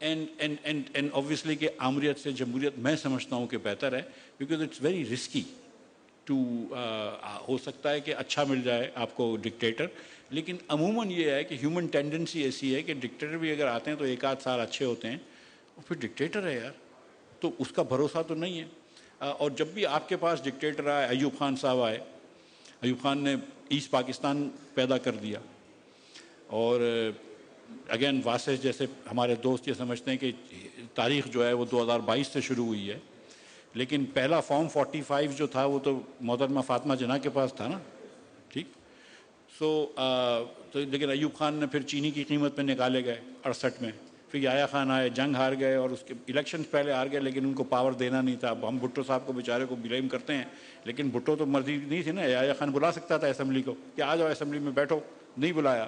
Speaker 1: and obviously کہ آمریت سے جمہوریت میں سمجھتا ہوں کہ بہتر ہے, because it's very risky to ہو سکتا ہے کہ اچھا مل جائے آپ کو ڈکٹیٹر, لیکن عموماً یہ ہے کہ ہیومن ٹینڈنسی ایسی ہے کہ ڈکٹیٹر بھی اگر آتے ہیں تو ایک آدھ سال اچھے ہوتے ہیں, اور پھر ڈکٹیٹر ہے یار, تو اس کا بھروسہ تو نہیں ہے. اور جب بھی آپ کے پاس ڈکٹیٹر آئے, ایوب خان صاحب آئے, ایوب خان نے ایسٹ پاکستان پیدا کر دیا, اور اگین واسف جیسے ہمارے دوست یہ سمجھتے ہیں کہ تاریخ جو ہے وہ 2022 سے شروع ہوئی ہے, لیکن پہلا فارم 45 جو تھا وہ تو محترمہ فاطمہ جناح کے پاس تھا نا, ٹھیک. تو لیکن ایوب خان نے پھر چینی کی قیمت پہ نکالے گئے 68 میں, پھر یحییٰ خان آئے, جنگ ہار گئے, اور اس کے الیکشن پہلے ہار گئے, لیکن ان کو پاور دینا نہیں تھا. اب ہم بھٹو صاحب کو بیچارے کو بلیم کرتے ہیں, لیکن بھٹو تو مرضی نہیں تھی نا, یحییٰ خان بلا سکتا تھا اسمبلی کو کہ آ جاؤ اسمبلی میں بیٹھو, نہیں بلایا.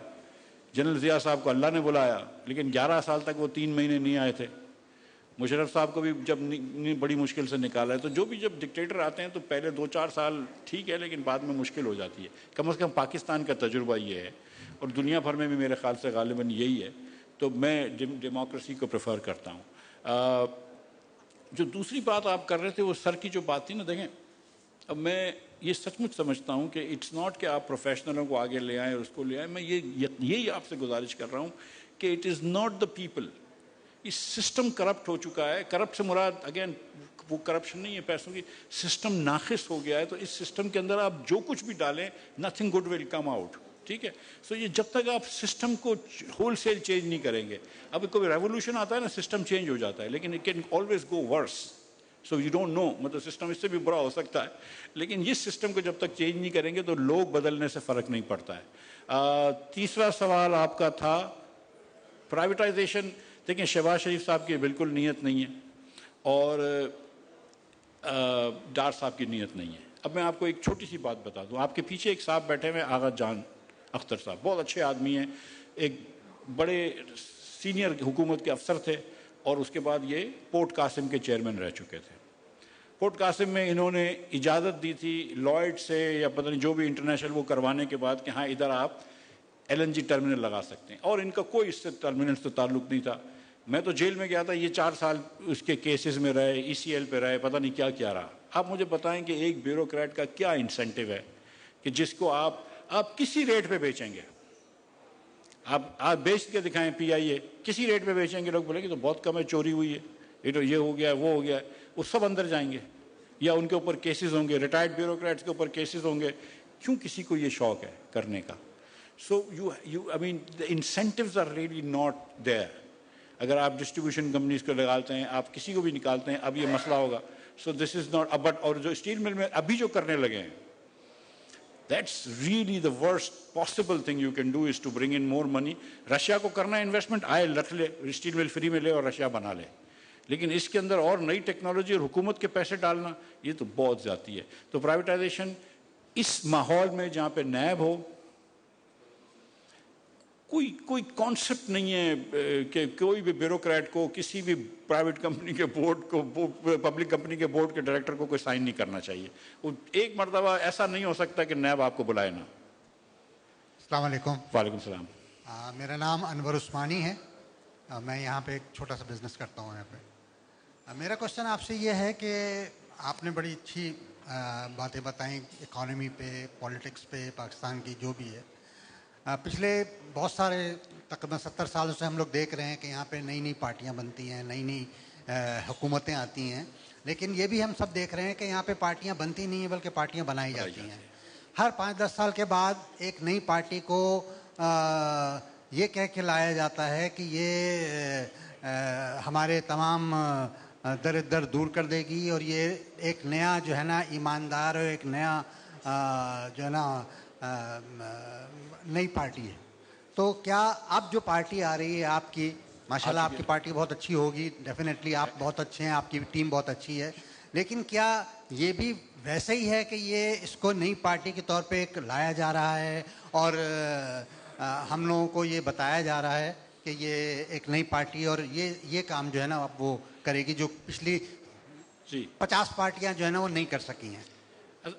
Speaker 1: جنرل ضیاء صاحب کو اللہ نے بلایا, لیکن 11 سال تک وہ 3 مہینے نہیں آئے تھے. مشرف صاحب کو بھی جب بڑی مشکل سے نکالا ہے. تو جو بھی جب ڈکٹیٹر آتے ہیں تو پہلے 2-4 سال ٹھیک ہے, لیکن بعد میں مشکل ہو جاتی ہے. کم از کم پاکستان کا تجربہ یہ ہے, اور دنیا بھر میں بھی میرے خیال سے غالباً یہی ہے. تو میں ڈیموکریسی کو پریفر کرتا ہوں. جو دوسری بات آپ کر رہے تھے وہ سر کی جو بات تھی نا, دیکھیں اب میں یہ سچ مچ سمجھتا ہوں کہ اٹس ناٹ کہ آپ پروفیشنلوں کو آگے لے آئیں اور اس کو لے آئیں. میں یہی آپ سے گزارش کر رہا ہوں کہ it is not the people. اس سسٹم کرپٹ ہو چکا ہے. کرپٹ سے مراد اگین وہ کرپشن نہیں ہے پیسوں کی, سسٹم ناقص ہو گیا ہے. تو اس سسٹم کے اندر آپ جو کچھ بھی ڈالیں nothing good will come out, ٹھیک ہے. سو یہ جب تک آپ سسٹم کو ہول سیل چینج نہیں کریں گے, اب کوئی ریولوشن آتا ہے نا سسٹم چینج ہو جاتا ہے, لیکن it can always go worse. So you don't know, مطلب سسٹم اس سے بھی برا ہو سکتا ہے, لیکن اس سسٹم کو جب تک چینج نہیں کریں گے تو لوگ بدلنے سے فرق نہیں پڑتا ہے. تیسرا سوال آپ کا تھا پرائیویٹائزیشن. دیکھیں شہباز شریف صاحب کی بالکل نیت نہیں ہے, اور ڈار صاحب کی نیت نہیں ہے. اب میں آپ کو ایک چھوٹی سی بات بتا دوں. آپ کے پیچھے ایک صاحب بیٹھے ہوئے آغا جان اختر صاحب, بہت اچھے آدمی ہیں, ایک بڑے سینئر حکومت کے افسر تھے, اور اس کے بعد یہ پورٹ قاسم کے چیئرمین رہ چکے تھے. پورٹ قاسم میں انہوں نے اجازت دی تھی لائیڈ سے یا پتہ نہیں جو بھی انٹرنیشنل وہ کروانے کے بعد کہ ہاں ادھر آپ LNG ٹرمینل لگا سکتے ہیں, اور ان کا کوئی اس سے ٹرمینل سے تعلق نہیں تھا. میں تو جیل میں گیا تھا, یہ 4 سال اس کے کیسز میں رہے, ECL پہ رہے, پتہ نہیں کیا کیا رہا. آپ مجھے بتائیں کہ ایک بیوروکریٹ کا کیا انسینٹیو ہے کہ جس کو آپ کسی ریٹ پہ بیچیں گے, آپ بیچ کے دکھائیں PIA کسی ریٹ پہ بیچیں گے, لوگ بولیں گے تو بہت کم ہے, چوری ہوئی ہے, یہ ہو گیا ہے, وہ ہو گیا ہے, وہ سب اندر جائیں گے, یا ان کے اوپر کیسز ہوں گے, ریٹائرڈ بیوروکریٹس کے اوپر کیسز ہوں گے. کیوں کسی کو یہ شوق ہے کرنے کا؟ سو I mean the incentives are really not there. اگر آپ ڈسٹریبیوشن کمپنیز کو لگاتے ہیں, آپ کسی کو بھی نکالتے ہیں, اب یہ مسئلہ ہوگا. سو دس از ناٹ بٹ. اور جو اسٹیل مل میں ابھی جو کرنے لگے ہیں, that's really the worst possible thing you can do is to bring in more money. Russia کو کرنا ہے انویسٹمنٹ, آئے رکھ لے, اسٹیل مل فری میں لے اور رشیا بنا لے, لیکن اس کے اندر اور نئی ٹیکنالوجی اور حکومت کے پیسے ڈالنا یہ تو بہت زیادتی ہے. تو پرائیویٹائزیشن اس ماحول میں جہاں پہ نیب ہو, کوئی کانسیپٹ نہیں ہے کہ کوئی بھی بیوروکریٹ کو کسی بھی پرائیویٹ کمپنی کے بورڈ کو, پبلک کمپنی کے بورڈ کے ڈائریکٹر کو کوئی سائن نہیں کرنا چاہیے. وہ ایک مرتبہ ایسا نہیں ہو سکتا کہ نیب آپ کو بلائے نا.
Speaker 4: السلام علیکم.
Speaker 1: وعلیکم السلام.
Speaker 4: میرا نام انور عثمانی ہے, میں یہاں پہ ایک چھوٹا سا بزنس کرتا ہوں یہاں پہ. میرا کوشچن آپ سے یہ ہے کہ آپ نے بڑی اچھی باتیں بتائیں اکانومی پہ, پالیٹکس پہ, پاکستان کی جو بھی ہے. پچھلے بہت سارے تقریباً 70 سالوں سے ہم لوگ دیکھ رہے ہیں کہ یہاں پہ نئی نئی پارٹیاں بنتی ہیں, نئی نئی حکومتیں آتی ہیں, لیکن یہ بھی ہم سب دیکھ رہے ہیں کہ یہاں پہ پارٹیاں بنتی نہیں ہیں بلکہ پارٹیاں بنائی جاتی ہیں. ہر 5-10 سال کے بعد ایک نئی پارٹی کو یہ کہہ کے لایا جاتا ہے کہ یہ ہمارے تمام در دور کر دے گی, اور یہ ایک نیا جو ہے نا ایماندار, اور ایک نیا جو ہے نا نئی پارٹی ہے. تو کیا اب جو پارٹی آ رہی ہے آپ کی, ماشاءاللہ آپ کی پارٹی بہت اچھی ہوگی, ڈیفینیٹلی آپ بہت اچھے ہیں, آپ کی ٹیم بہت اچھی ہے, لیکن کیا یہ بھی ویسے ہی ہے کہ یہ اس کو نئی پارٹی کے طور پہ ایک لایا جا رہا ہے, اور ہم لوگوں کو یہ بتایا جا رہا ہے کہ یہ ایک نئی پارٹی اور یہ کام جو ہے نا اب وہ کرے گی جو پچھلی 50 پارٹیاں جو ہے نا وہ نہیں کر سکی ہیں؟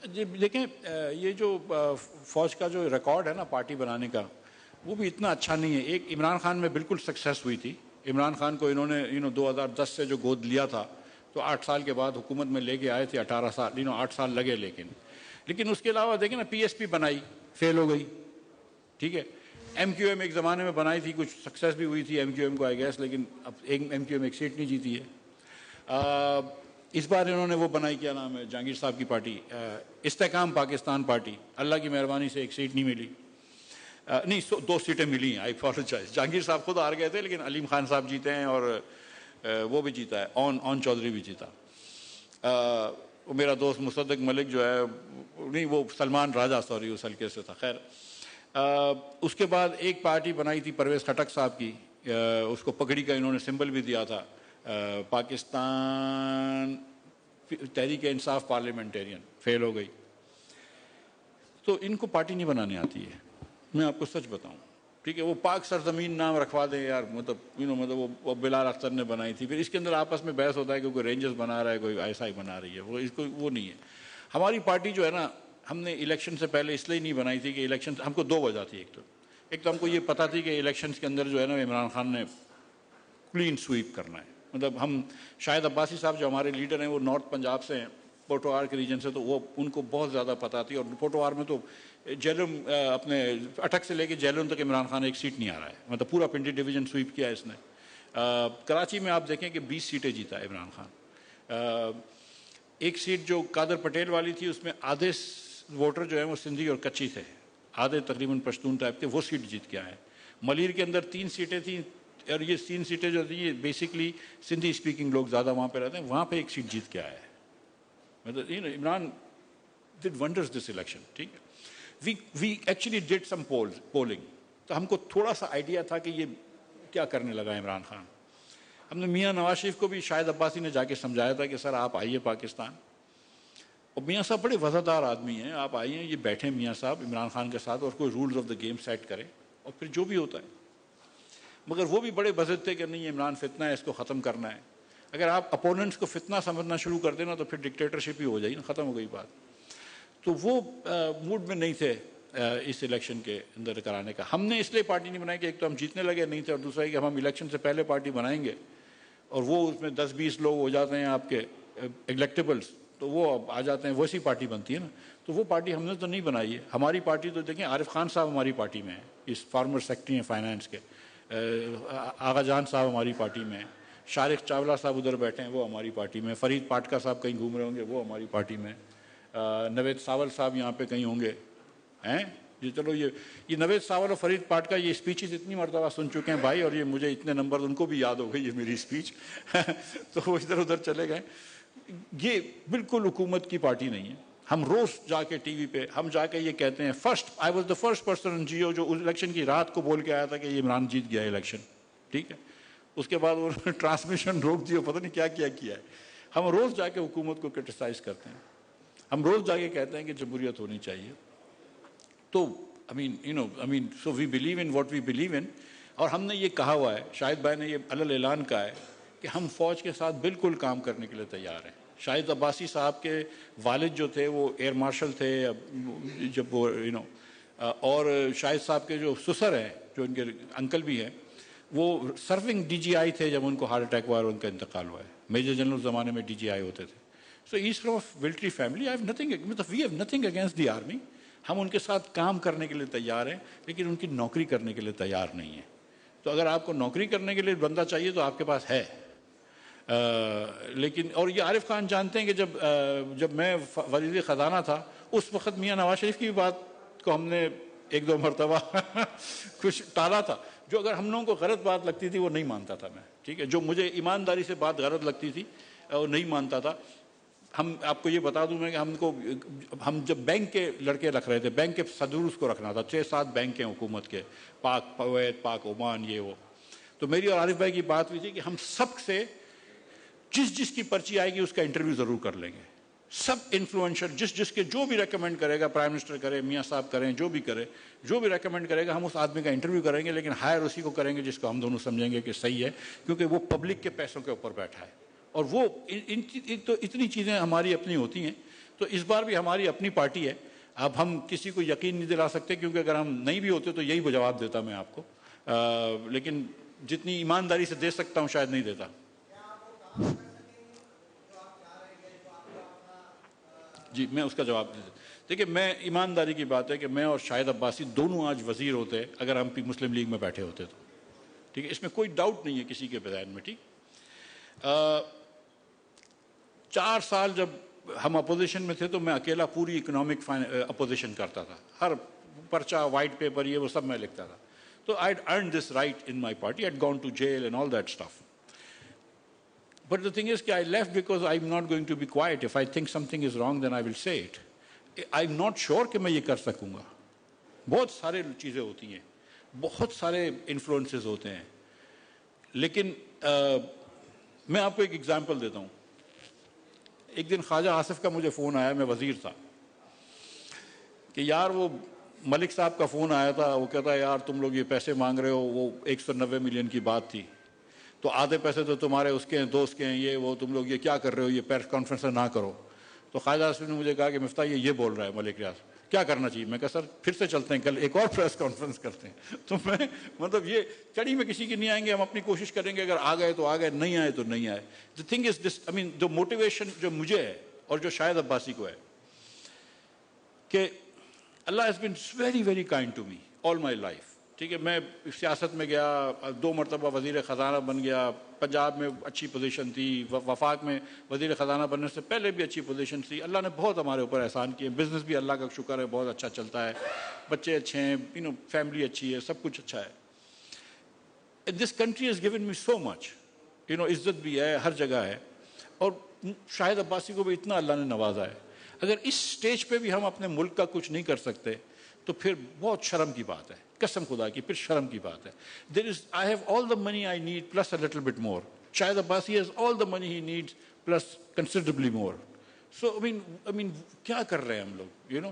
Speaker 1: جی دیکھیں, یہ جو فوج کا جو ریکارڈ ہے نا پارٹی بنانے کا, وہ بھی اتنا اچھا نہیں ہے. ایک عمران خان میں بالکل سکسیس ہوئی تھی, عمران خان کو انہوں نے 2010 سے جو گود لیا تھا تو 8 سال کے بعد حکومت میں لے کے آئے تھے, 18 سال 8 سال لگے, لیکن اس کے علاوہ دیکھیں نا پی ایس پی بنائی, فیل ہو گئی, ٹھیک ہے. ایم کیو ایم ایک زمانے میں بنائی تھی, کچھ سکسیس بھی ہوئی تھی ایم کیو ایم کو آئی گیس, لیکن اب ایم کیو ایم ایک سیٹ نہیں جیتی ہے. اس بار انہوں نے وہ بنائی, کیا نام ہے, جہانگیر صاحب کی پارٹی, استحکام پاکستان پارٹی, اللہ کی مہربانی سے ایک سیٹ نہیں ملی, نہیں 2 سیٹیں ملی ہیں, آئی اپالوجائز. جہانگیر صاحب خود ہار گئے تھے لیکن علیم خان صاحب جیتے ہیں, اور وہ بھی جیتا ہے, اون چودھری بھی جیتا. وہ میرا دوست مصدق ملک جو ہے, نہیں وہ سلمان راجہ سوری اس حلقے سے تھا. خیر اس کے بعد ایک پارٹی بنائی تھی پرویز خٹک صاحب کی, اس کو پگڑی کا انہوں نے سمبل بھی دیا تھا, پاکستان تحریک انصاف پارلیمنٹیرین, فیل ہو گئی. تو ان کو پارٹی نہیں بنانے آتی ہے, میں آپ کو سچ بتاؤں, ٹھیک ہے. وہ پاک سرزمین نام رکھوا دیں یار, مطلب وہ بلال اختر نے بنائی تھی, پھر اس کے اندر آپس میں بحث ہوتا ہے کہ کوئی رینجرز بنا رہا ہے, کوئی ایسا ہی بنا رہی ہے, وہ اس کو وہ نہیں ہے. ہماری پارٹی جو ہے نا, ہم نے الیکشن سے پہلے اس لیے نہیں بنائی تھی کہ الیکشن, ہم کو 2 وجہ تھی. ایک تو ہم کو یہ پتہ تھی کہ الیکشنز کے اندر جو ہے نا عمران خان نے کلین سویپ کرنا ہے. مطلب ہم شاہد عباسی صاحب جو ہمارے لیڈر ہیں وہ نارتھ پنجاب سے ہیں, پوٹوار کے ریجن سے, تو وہ ان کو بہت زیادہ پتہ تھی. اور پوٹوار میں تو جیلم اپنے اٹک سے لے کے جیلم تک عمران خان ایک سیٹ نہیں آ رہا ہے, مطلب پورا پنڈی ڈویژن سویپ کیا ہے اس نے. کراچی میں آپ دیکھیں کہ 20 سیٹیں جیتا ہے عمران خان. ایک سیٹ جو قادر پٹیل والی تھی اس میں آدھے ووٹر جو ہیں وہ سندھی اور کچی تھے, آدھے تقریباً پشتون ٹائپ تھے, وہ سیٹ جیت کے آئے. ملیر کے اندر 3 سیٹیں تھیں, اور یہ 3 سیٹیں جو تھیں یہ بیسکلی سندھی اسپیکنگ لوگ زیادہ وہاں پہ رہتے ہیں, وہاں پہ ایک سیٹ جیت کے آیا ہے. مطلب Imran did wonders this election, ٹھیک ہے. We actually did some polling, تو ہم کو تھوڑا سا آئیڈیا تھا کہ یہ کیا کرنے لگا عمران خان. ہم نے میاں نواز شریف کو بھی شاہد عباسی نے جا کے سمجھایا تھا کہ سر آپ آئیے پاکستان, اور میاں صاحب بڑے وفادار آدمی ہیں, آپ آئیے, یہ بیٹھیں میاں صاحب عمران خان کے ساتھ, اور کوئی rules of the game set کریں, اور پھر جو بھی ہوتا ہے. مگر وہ بھی بڑے بضد تھے کہ نہیں عمران فتنہ ہے, اس کو ختم کرنا ہے. اگر آپ اپوننٹس کو فتنہ سمجھنا شروع کر دینا تو پھر ڈکٹیٹرشپ ہی ہو جائے نا, ختم ہو گئی بات. تو وہ موڈ میں نہیں تھے اس الیکشن کے اندر کرانے کا. ہم نے اس لیے پارٹی نہیں بنائی کہ ایک تو ہم جیتنے لگے نہیں تھے, اور دوسرا ہے کہ ہم الیکشن سے پہلے پارٹی بنائیں گے اور وہ اس میں 10-20 لوگ ہو جاتے ہیں آپ کے الیکٹیبلس, تو وہ اب آ جاتے ہیں, ویسی پارٹی بنتی ہے نا. تو وہ پارٹی ہم نے تو نہیں بنائی ہے. ہماری پارٹی تو دیکھیں, عارف خان صاحب ہماری پارٹی میں ہیں, اس فارمر سیکرٹری ہیں فائنانس کے, آغا جان صاحب ہماری پارٹی میں ہیں, شارق چاولہ صاحب ادھر بیٹھے ہیں وہ ہماری پارٹی میں, فرید پاٹکا صاحب کہیں گھوم رہے ہوں گے وہ ہماری پارٹی میں, نوید ساول صاحب یہاں پہ کہیں ہوں گے ہیں جی. چلو یہ نوید ساول اور فرید پاٹکا یہ اسپیچز اتنی مرتبہ سن چکے ہیں بھائی, اور یہ مجھے اتنے نمبر ان کو بھی یاد ہو گئی یہ میری اسپیچ تو وہ ادھر ادھر چلے گئے. یہ بالکل حکومت کی پارٹی نہیں ہے. ہم روز جا کے ٹی وی پہ ہم جا کے یہ کہتے ہیں, I was the first person in Geo جو الیکشن کی رات کو بول کے آیا تھا کہ یہ عمران جیت گیا الیکشن, ٹھیک ہے. اس کے بعد انہوں نے ٹرانسمیشن روک دی, پتہ نہیں کیا کیا ہے. ہم روز جا کے حکومت کو کرٹیسائز کرتے ہیں, ہم روز جا کے کہتے ہیں کہ جمہوریت ہونی چاہیے. تو so we believe in what we believe in. اور ہم نے یہ کہا ہوا ہے, شاہد بھائی نے یہ علل اعلان کہا ہے کہ ہم فوج کے ساتھ بالکل کام کرنے کے لیے تیار ہیں. شاہد عباسی صاحب کے والد جو تھے وہ ایئر مارشل تھے جب وہ اور شاہد صاحب کے جو سسر ہیں جو ان کے انکل بھی ہیں وہ سرونگ ڈی جی آئی تھے جب ان کو ہارٹ اٹیک ہوا اور ان کا انتقال ہوا ہے. میجر جنرل زمانے میں ڈی جی آئی ہوتے تھے. So as from military family. We have nothing against the army. ہم ان کے ساتھ کام کرنے کے لیے تیار ہیں لیکن ان کی نوکری کرنے کے لیے تیار نہیں ہیں. تو اگر آپ کو نوکری کرنے کے لیے بندہ چاہیے تو آپ کے پاس ہے. لیکن اور یہ عارف خان جانتے ہیں کہ جب میں وزیر خزانہ تھا اس وقت میاں نواز شریف کی بات کو ہم نے 1-2 مرتبہ کچھ ٹالا تھا. جو اگر ہم لوگوں کو غلط بات لگتی تھی وہ نہیں مانتا تھا میں, ٹھیک ہے. جو مجھے ایمانداری سے بات غلط لگتی تھی وہ نہیں مانتا تھا. ہم آپ کو یہ بتا دوں میں کہ ہم جب بینک کے لڑکے رکھ رہے تھے, بینک کے صدور اس کو رکھنا تھا, 6-7 بینک ہیں حکومت کے, پاک کویت, پاک عمان, یہ وہ. تو میری اور عارف بھائی کی بات ہوئی تھی کہ ہم سب سے جس کی پرچی آئے گی اس کا انٹرویو ضرور کر لیں گے. سب انفلوئنشل جس کے جو بھی ریکمینڈ کرے گا, پرائم منسٹر کرے, میاں صاحب کریں, جو بھی کرے, جو بھی ریکمینڈ کرے گا ہم اس آدمی کا انٹرویو کریں گے, لیکن ہائر اسی کو کریں گے جس کو ہم دونوں سمجھیں گے کہ صحیح ہے, کیونکہ وہ پبلک کے پیسوں کے اوپر بیٹھا ہے. اور وہ تو اتنی چیزیں ہماری اپنی ہوتی ہیں. تو اس بار بھی ہماری اپنی پارٹی ہے. اب ہم کسی کو یقین نہیں دلا سکتے کیونکہ اگر ہم نہیں بھی ہوتے تو یہی وہ جواب دیتا میں آپ کو. لیکن جتنی ایمانداری سے دے سکتا ہوں شاید نہیں دیتا. جی میں اس کا جواب دے دیتا. دیکھیے میں ایمانداری کی بات ہے کہ میں اور شاہد عباسی دونوں آج وزیر ہوتے اگر ہم مسلم لیگ میں بیٹھے ہوتے تو. ٹھیک ہے, اس میں کوئی ڈاؤٹ نہیں ہے کسی کے ذہن میں. ٹھیک, 4 سال جب ہم اپوزیشن میں تھے تو میں اکیلا پوری اکنامک اپوزیشن کرتا تھا. ہر پرچہ, وائٹ پیپر, یہ وہ سب میں لکھتا تھا. So I'd earned this right in my party. I'd gone to jail and all that stuff. But the thing is that I left because I'm not going to be quiet. If I think something is wrong, then I will say it. I'm not sure کہ میں یہ کر سکوں گا. بہت سارے چیزیں ہوتی ہیں, بہت سارے انفلوئنسز ہوتے ہیں. لیکن میں آپ کو ایک ایگزامپل دیتا ہوں. ایک دن خواجہ آصف کا مجھے فون آیا, میں وزیر تھا, کہ یار وہ ملک صاحب کا فون آیا تھا. وہ کہتا ہے یار تم لوگ یہ پیسے مانگ رہے ہو, وہ 190 ملین کی بات تھی, تو آدھے پیسے تو تمہارے اس کے ہیں, دوست کے ہیں, یہ وہ تم لوگ یہ کیا کر رہے ہو, یہ پریس کانفرنس نہ کرو. تو خواجہ آصف نے مجھے کہا کہ مفتاح یہ بول رہا ہے ملک ریاض, کیا کرنا چاہیے؟ میں کہا سر پھر سے چلتے ہیں, کل ایک اور پریس کانفرنس کرتے ہیں. تو میں مطلب یہ چڑھی میں کسی کی نہیں آئیں گے, ہم اپنی کوشش کریں گے, اگر آ گئے تو آ گئے, نہیں آئے تو نہیں آئے. دی تھنگ از دس, آئی مین جو موٹیویشن جو مجھے ہے اور جو شاہد عباسی کو ہے, کہ Allah has been very very kind to me all my life. ٹھیک ہے, میں سیاست میں گیا, 2 مرتبہ وزیر خزانہ بن گیا, پنجاب میں اچھی پوزیشن تھی, وفاق میں وزیر خزانہ بننے سے پہلے بھی اچھی پوزیشن تھی. اللہ نے بہت ہمارے اوپر احسان کیے. بزنس بھی اللہ کا شکر ہے بہت اچھا چلتا ہے, بچے اچھے ہیں, فیملی اچھی ہے, سب کچھ اچھا ہے. This country has given me so much, عزت بھی ہے, ہر جگہ ہے. اور شاہد عباسی کو بھی اتنا اللہ نے نوازا ہے. اگر اس سٹیج پہ بھی ہم اپنے ملک کا کچھ نہیں کر سکتے تو پھر بہت شرم کی بات ہے, قسم خدا کی, پھر شرم کی بات ہے. I have all the money I need plus a little bit more. Shahid Abbasi has all the money he needs plus considerably more. So I mean کیا کر رہے ہیں ہم لوگ,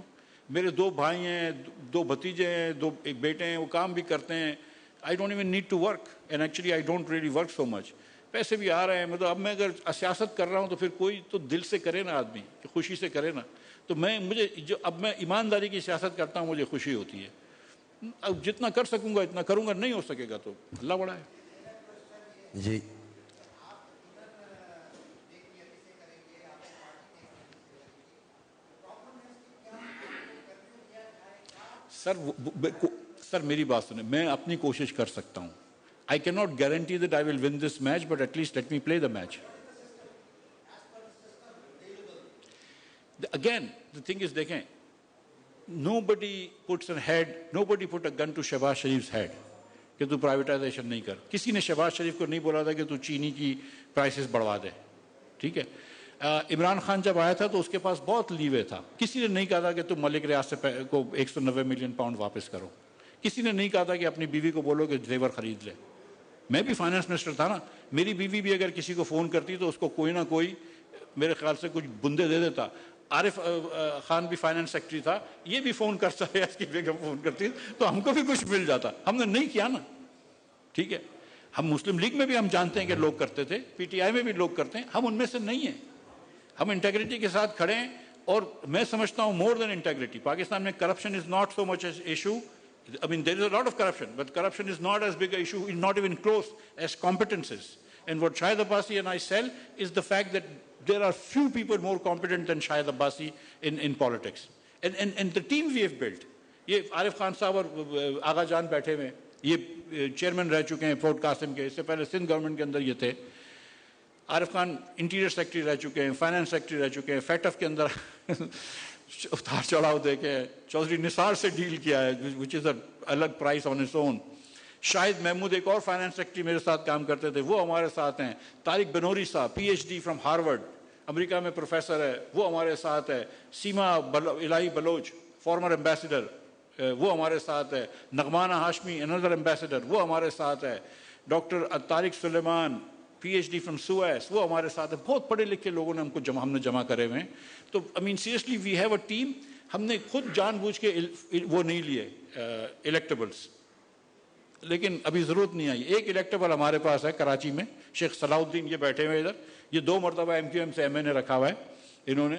Speaker 1: میرے 2 بھائی ہیں, 2 بھتیجے ہیں, 2 ایک بیٹے ہیں, وہ کام بھی کرتے ہیں. I don't even need to work and actually I don't really work so much. پیسے بھی آ رہے ہیں. مطلب اب میں اگر سیاست کر رہا ہوں تو پھر کوئی تو دل سے کرے نا آدمی, کہ خوشی سے کرے نا. تو مجھے جو اب میں ایمانداری کی سیاست کرتا ہوں مجھے خوشی ہوتی ہے. اب جتنا کر سکوں گا اتنا کروں گا, نہیں ہو سکے گا تو اللہ بڑا ہے.
Speaker 5: جی
Speaker 1: سر میری بات سنیں, میں اپنی کوشش کر سکتا ہوں. I cannot guarantee that I will win this match, but at least let me play the match. Again, the thing is, دیکھیں, nobody puts a gun to Shehbaz Sharif's head کہ تو پرائیویٹائزیشن نہیں کر. کسی نے شہباز شریف کو نہیں بولا تھا کہ تو چینی کی پرائسز بڑھوا دے. ٹھیک ہے, عمران خان جب آیا تھا تو اس کے پاس بہت لیوے تھا. کسی نے نہیں کہا تھا کہ تم ملک ریاض کو 190 ملین پاؤنڈ واپس کرو. کسی نے نہیں کہا تھا کہ اپنی بیوی کو بولو کہ زیور خرید لے. میں بھی فائنانس منسٹر تھا نا, میری بیوی بھی اگر کسی کو فون کرتی تو اس کو کوئی نہ کوئی میرے خیال سے کچھ بندے دے دیتا. عارف خان بھی فائنانس سیکرٹری تھا, یہ بھی فون کرتا ہے, اس کی بیگم فون کرتی تو ہم کو بھی کچھ مل جاتا. ہم نے نہیں کیا نا. ٹھیک ہے, ہم مسلم لیگ میں بھی ہم جانتے ہیں کہ لوگ کرتے تھے, پی ٹی آئی میں بھی لوگ کرتے ہیں, ہم ان میں سے نہیں ہیں. ہم انٹیگریٹی کے ساتھ کھڑے ہیں. اور میں سمجھتا ہوں مور دین انٹیگریٹی, پاکستان میں corruption is not so much issue. I mean, there is a lot of corruption, but corruption is not as big an issue, not even close as competences. And what Shahid Abbasi and I sell is the fact that there are few people more competent than Shahid Abbasi in politics. And the team we have built. یہ عارف خان صاحب اور آغا جان بیٹھے ہوئے, یہ chairman رہ چکے ہیں fort Qasim کے, اس سے پہلے سندھ گورنمنٹ کے اندر یہ تھے. عارف خان انٹیریئر سیکرٹری رہ چکے ہیں, فائنانس سیکرٹری رہ چکے ہیں, فیٹف کے اندر اتار چڑھاؤ دیکھے, چودھری نثار سے ڈیل کیا ہے وچ از اے الگ پرائز آن اٹس اون. شاہد محمود ایک اور فائنانس سیکرٹری میرے ساتھ کام کرتے تھے, وہ ہمارے ساتھ ہیں. طارق بنوری صاحب P H D from Harvard, امریکہ میں پروفیسر ہے, وہ ہمارے ساتھ ہے. سیما الہی بلوچ فارمر ایمبیسڈر, وہ ہمارے ساتھ ہے. نغمانہ ہاشمی انادر ایمبیسڈر, وہ ہمارے ساتھ ہے. Doctor Tariq Suleman P H D from Swiss, وہ ہمارے ساتھ ہے. بہت پڑھے لکھے لوگوں نے ہم نے جمع کرے ہوئے ہیں. تو I mean seriously we have a team. ہم نے خود جان بوجھ کے وہ نہیں لیے الیکٹیبلس, لیکن ابھی ضرورت نہیں آئی. ایک الیکٹیبل ہمارے پاس ہے کراچی میں, شیخ صلاح الدین, یہ بیٹھے ہوئے ادھر, یہ 2 مرتبہ ایم کیو ایم سے ایم این اے رکھا ہوا ہے انہوں نے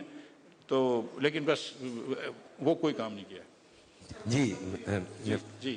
Speaker 1: تو, لیکن بس وہ کوئی کام نہیں کیا.
Speaker 5: جی
Speaker 1: جی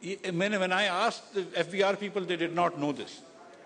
Speaker 1: When I asked the FBR people, they did not know this.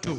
Speaker 6: 2,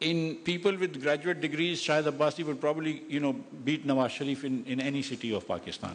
Speaker 1: in people with graduate degrees, Shahid Abbasi would probably, beat Nawaz Sharif in any city of Pakistan,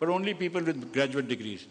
Speaker 1: but only people with graduate degrees,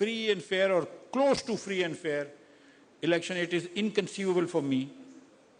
Speaker 1: free and fair or close to free and fair election. It is inconceivable for me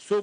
Speaker 1: So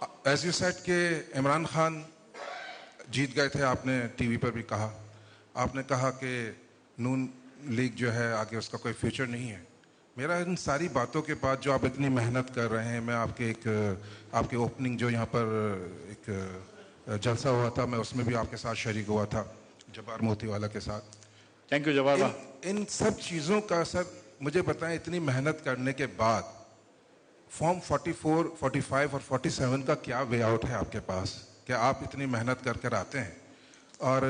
Speaker 7: as you said کہ عمران خان جیت گئے تھے, آپ نے T V پر بھی کہا, آپ نے کہا کہ نون لیگ جو ہے آگے اس کا کوئی فیوچر نہیں ہے. میرا ان ساری باتوں کے بعد جو آپ اتنی محنت کر رہے ہیں, میں آپ کے اوپننگ جو یہاں پر ایک جلسہ ہوا تھا, میں اس میں بھی آپ کے ساتھ شریک ہوا تھا جبار موتی والا کے ساتھ.
Speaker 1: تھینک یو جبار.
Speaker 7: ان سب چیزوں کا سر مجھے بتائیں, اتنی محنت کرنے کے بعد فارم 44, 45 اور 47 کا کیا وے آؤٹ ہے آپ کے پاس کہ آپ اتنی محنت کر کر آتے ہیں اور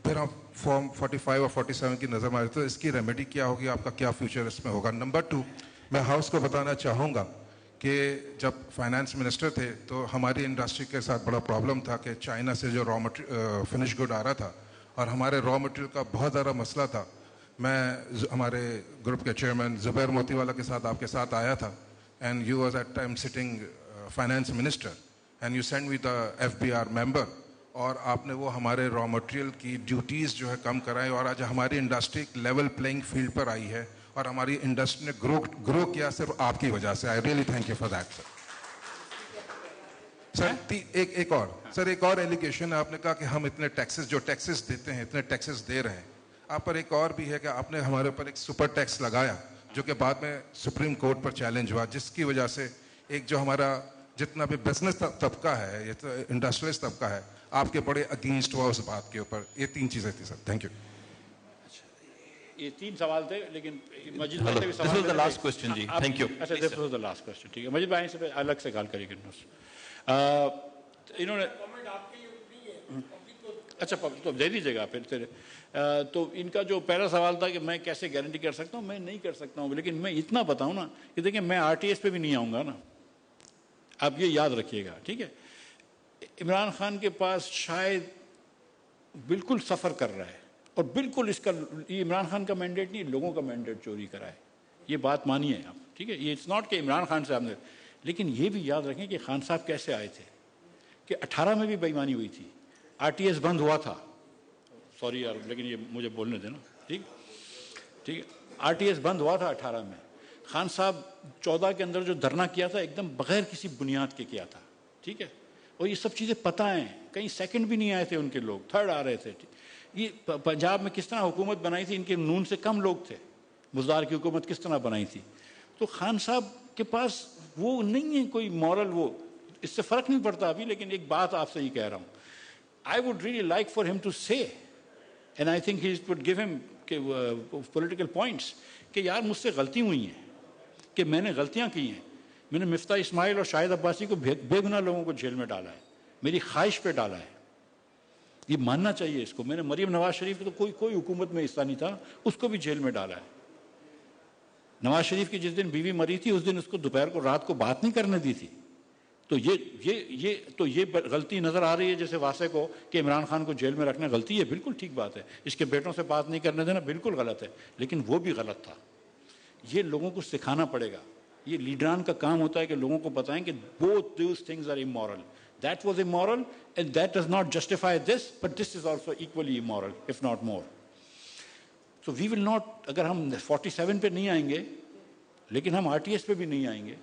Speaker 7: پھر آپ فارم 45 اور 47 کی نظر مارے, تو اس کی ریمیڈی کیا ہوگی, آپ کا کیا فیوچر اس میں ہوگا؟ نمبر 2, میں ہاؤس کو بتانا چاہوں گا کہ جب فائنانس منسٹر تھے تو ہماری انڈسٹری کے ساتھ بڑا پرابلم تھا کہ چائنا سے جو فنش گڈ آ رہا تھا اور ہمارے را مٹیریل کا بہت زیادہ مسئلہ تھا. میں ہمارے گروپ کے چیئرمین زبیر موتی والا کے ساتھ آپ کے ساتھ آیا تھا, and you was at time sitting finance minister and you send we the FBR member, اور آپ نے وہ ہمارے را مٹیریل کی ڈیوٹیز جو ہے کم کرائی, اور آج ہماری انڈسٹری ایک لیول پلینگ فیلڈ پر آئی ہے اور ہماری انڈسٹری نے گرو کیا صرف آپ کی وجہ سے. I really thank you for that sir. Sir ایک اور ایلیگیشن ہے, آپ نے کہا کہ ہم اتنے ٹیکسز دیتے ہیں, اتنے ٹیکسز دے رہے ہیں. آپ پر ایک اور بھی ہے کہ آپ نے ہمارے اوپر ایک سپر ٹیکس لگایا جو کہ بعد میں سپریم کورٹ پر چیلنج ہوا, جس کی وجہ سے ایک جو ہمارا جتنا بھی بزنس طبقہ ہے, انڈسٹریلسٹ طبقہ ہے, آپ کے بڑے اگینسٹ ہوا اس بات کے اوپر. یہ 3 چیزیں تھی سر. Thank you.
Speaker 1: یہ 3 سوال تھے, لیکن مجید
Speaker 2: Hello.
Speaker 1: بھائی
Speaker 2: This was the last question, G. Thank you.
Speaker 1: اچھا, this was the last question. ٹھیک ہے, مجید بھائی سے الگ سے کال کریے گا. انہوں نے اچھا تو دے دیجیے گا پھر. تو ان کا جو پہلا سوال تھا کہ میں کیسے گارنٹی کر سکتا ہوں, میں نہیں کر سکتا ہوں, لیکن میں اتنا بتاؤں نا کہ دیکھیں میں RTS پہ بھی نہیں آؤں گا نا, آپ یہ یاد رکھیے گا, ٹھیک ہے. عمران خان کے پاس شاید بالکل سفر کر رہا ہے, اور بالکل اس کا یہ عمران خان کا مینڈیٹ نہیں, لوگوں کا مینڈیٹ چوری کرا ہے. یہ بات مانیے آپ, ٹھیک ہے. یہ اٹس ناٹ کہ عمران خان صاحب نے, لیکن یہ بھی یاد رکھیں کہ خان صاحب کیسے آئے تھے, کہ 18 میں بھی بے ایمانی ہوئی تھی, RTS بند ہوا تھا. سوری یار, لیکن یہ مجھے بولنے دینا, ٹھیک ٹھیک ہے. RTS بند ہوا تھا 18 میں. خان صاحب 14 کے اندر جو دھرنا کیا تھا ایک دم بغیر کسی بنیاد کے کیا تھا, ٹھیک ہے. اور یہ سب چیزیں پتہ ہیں, کہیں سیکنڈ بھی نہیں آئے تھے ان کے لوگ, تھرڈ آ رہے تھے. یہ پنجاب میں کس طرح حکومت بنائی تھی, ان کے نون سے کم لوگ تھے, بزدار کی حکومت کس طرح بنائی تھی. تو خان صاحب کے پاس وہ نہیں ہے کوئی مورل, وہ اس سے فرق نہیں پڑتا ابھی. لیکن ایک بات آپ سے یہ کہہ رہا ہوں, I would really like for him to say, and I think he would give him political points, کہ یار مجھ سے غلطی ہوئی ہیں, کہ میں نے غلطیاں کی ہیں. میں نے مفتاح اسماعیل اور شاہد عباسی کو بے گناہ لوگوں کو جیل میں ڈالا ہے, میری خواہش پہ ڈالا ہے. یہ ماننا چاہیے اس کو. میں نے مریم نواز شریف کو تو کوئی حکومت میں حصہ نہیں تھا, اس کو بھی جیل میں ڈالا ہے. نواز شریف کی جس دن بیوی مری تھی اس دن اس کو دوپہر کو رات کو بات نہیں کرنے دی تھی. تو یہ غلطی نظر آ رہی ہے جیسے واسع کو کہ عمران خان کو جیل میں رکھنا غلطی ہے, بالکل ٹھیک بات ہے. اس کے بیٹوں سے بات نہیں کرنے دینا بالکل غلط ہے, لیکن وہ بھی غلط تھا. یہ لوگوں کو سکھانا پڑے گا. یہ لیڈران کا کام ہوتا ہے کہ لوگوں کو بتائیں کہ both those things are immoral. That was immoral and that does not justify this, but this is also equally immoral, if not more. So we will not, اگر ہم 47 پہ نہیں آئیں گے, لیکن ہم RTS پہ بھی نہیں آئیں گے,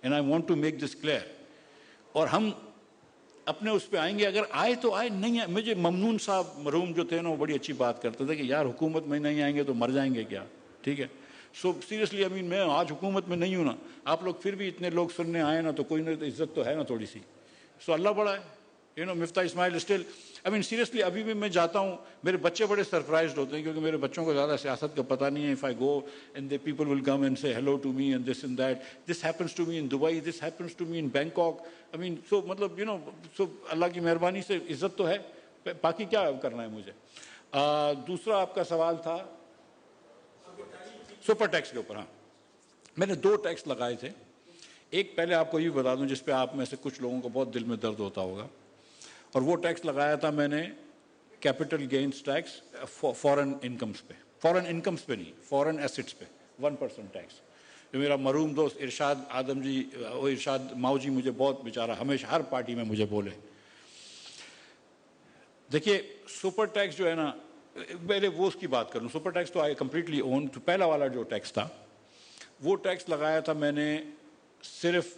Speaker 1: and I want to make this clear. اور ہم اپنے اس پہ آئیں گے, اگر آئے تو آئے, نہیں آئے. مجھے ممنون صاحب مرحوم جو تھے نا, وہ بڑی اچھی بات کرتے تھے کہ یار حکومت میں نہیں آئیں گے تو مر جائیں گے کیا, ٹھیک ہے. سو سیریسلی I mean میں آج حکومت میں نہیں ہوں نا, آپ لوگ پھر بھی اتنے لوگ سننے آئے نا, تو کوئی نہ عزت تو ہے نا تھوڑی سی. سو اللہ بڑا ہے, مفتاح اسماعیل اسٹل I mean seriously ابھی بھی میں جاتا ہوں, میرے بچے بڑے سرپرائزڈ ہوتے ہیں, کیونکہ میرے بچوں کو زیادہ سیاست کا پتہ نہیں ہے. If I go and the people will come and say hello to me and this and that. This happens to me in Dubai, this happens to me in Bangkok. I mean so مطلب so اللہ کی مہربانی سے عزت تو ہے, باقی کیا کرنا ہے مجھے. دوسرا آپ کا سوال تھا سپر ٹیکس کے اوپر. ہاں, میں نے 2 ٹیکس لگائے تھے. ایک پہلے آپ کو یہ بتا دوں جس پہ آپ میں سے کچھ لوگوں کو بہت دل میں درد ہوتا ہوگا, اور وہ ٹیکس لگایا تھا میں نے کیپٹل گینز ٹیکس فورن انکمز پہ. فورن انکمز پہ نہیں, فورن ایسٹس پہ 1% ٹیکس. جو میرا مرحوم دوست ارشاد آدم جی, وہ ارشاد ماؤ جی مجھے بہت بیچارہ ہمیشہ ہر پارٹی میں مجھے بولے, دیکھیے سپر ٹیکس جو ہے نا, پہلے وہ اس کی بات کروں. سپر ٹیکس تو آئی کمپلیٹلی اون. تو پہلا والا جو ٹیکس تھا وہ ٹیکس لگایا تھا میں نے صرف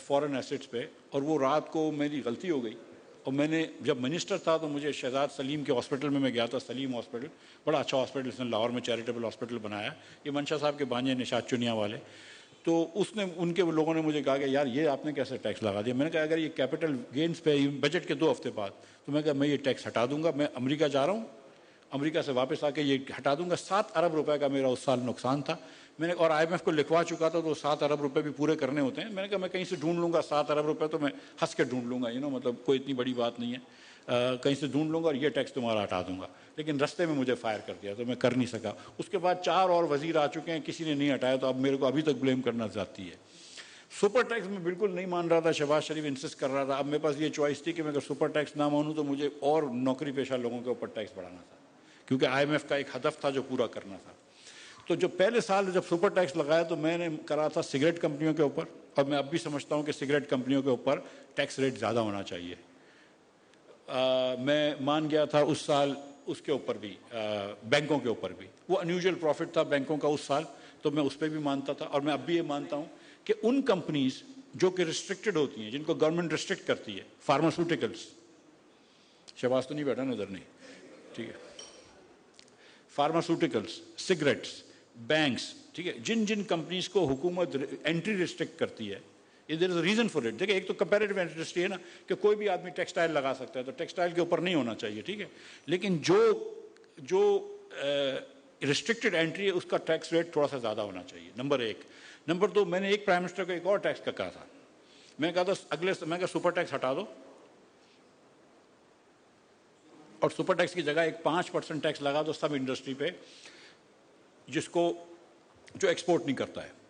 Speaker 1: فارن ایسٹس پہ, اور وہ رات کو میری غلطی ہو گئی, اور میں نے جب منسٹر تھا تو مجھے شہزاد سلیم کے ہاسپٹل میں گیا تھا, سلیم ہاسپٹل, بڑا اچھا ہاسپٹل اس نے لاہور میں چیریٹیبل ہاسپٹل بنایا, یہ منشا صاحب کے بھانجے نشاط چنیا والے. تو اس نے ان کے لوگوں نے مجھے کہا کہ یار یہ آپ نے کیسے ٹیکس لگا دیا. میں نے کہا اگر یہ کیپٹل گینز پہ بجٹ کے 2 ہفتے بعد, تو میں کہا میں یہ ٹیکس ہٹا دوں گا, میں امریکہ جا رہا ہوں, امریکہ سے واپس آ کے یہ ہٹا دوں گا. 7 ارب روپے کا میرا اس سال نقصان تھا. میں نے اور IMF کو لکھوا چکا تھا, تو 7 ارب روپے بھی پورے کرنے ہوتے ہیں. میں نے کہا میں کہیں سے ڈھونڈ لوں گا 7 ارب روپے, تو میں ہنس کے ڈھونڈ لوں گا, مطلب کوئی اتنی بڑی بات نہیں ہے, کہیں سے ڈھونڈ لوں گا اور یہ ٹیکس تمہارا ہٹا دوں گا. لیکن رستے میں مجھے فائر کر دیا, تو میں کر نہیں سکا. اس کے بعد 4 اور وزیر آ چکے ہیں, کسی نے نہیں ہٹایا, تو اب میرے کو ابھی تک بلیم کرنا زیادتی ہے. سپر ٹیکس میں بالکل نہیں مان رہا تھا, شہباز شریف انسسٹ کر رہا تھا. اب میرے پاس یہ چوائس تھی کہ میں اگر سپر ٹیکس نہ مانوں تو مجھے اور نوکری پیشہ لوگوں کے اوپر ٹیکس بڑھانا تھا, کیونکہ IMF کا ایک ہدف تھا جو پورا کرنا تھا. تو جو پہلے سال جب سپر ٹیکس لگایا تو میں نے کرا تھا سگریٹ کمپنیوں کے اوپر, اور میں اب بھی سمجھتا ہوں کہ سگریٹ کمپنیوں کے اوپر ٹیکس ریٹ زیادہ ہونا چاہیے. میں مان گیا تھا اس سال اس کے اوپر بھی, بینکوں کے اوپر بھی. وہ انیوژل پروفٹ تھا بینکوں کا اس سال, تو میں اس پہ بھی مانتا تھا. اور میں اب بھی یہ مانتا ہوں کہ ان کمپنیز جو کہ ریسٹرکٹڈ ہوتی ہیں, جن کو گورنمنٹ ریسٹرکٹ کرتی ہے, فارماسیوٹیکلس, شہباز تو نہیں بیٹھا نظر نہیں, ٹھیک ہے, فارماسیوٹیکلس, سگریٹس, بینکس, ٹھیک ہے, جن جن کمپنیز کو حکومت انٹری ریسٹرکٹ کرتی ہے, دیر از اے ریزن فار اٹ. دیکھیں ایک تو کمپیریٹیو انڈسٹری ہے نا, کہ کوئی بھی آدمی ٹیکسٹائل لگا سکتا ہے, تو ٹیکسٹائل کے اوپر نہیں ہونا چاہیے, ٹھیک ہے. لیکن جو ریسٹرکٹڈ انٹری ہے اس کا ٹیکس ریٹ تھوڑا سا زیادہ ہونا چاہیے, نمبر 1. نمبر 2, میں نے ایک پرائم منسٹر کو ایک اور ٹیکس کا کہا تھا. میں کہا تھا میں کہا سپر ٹیکس ہٹا دو, اور سپر ٹیکس کی جگہ ایک 5% ٹیکس لگا دو سب انڈسٹری پہ جو ایکسپورٹ نہیں کرتا ہے.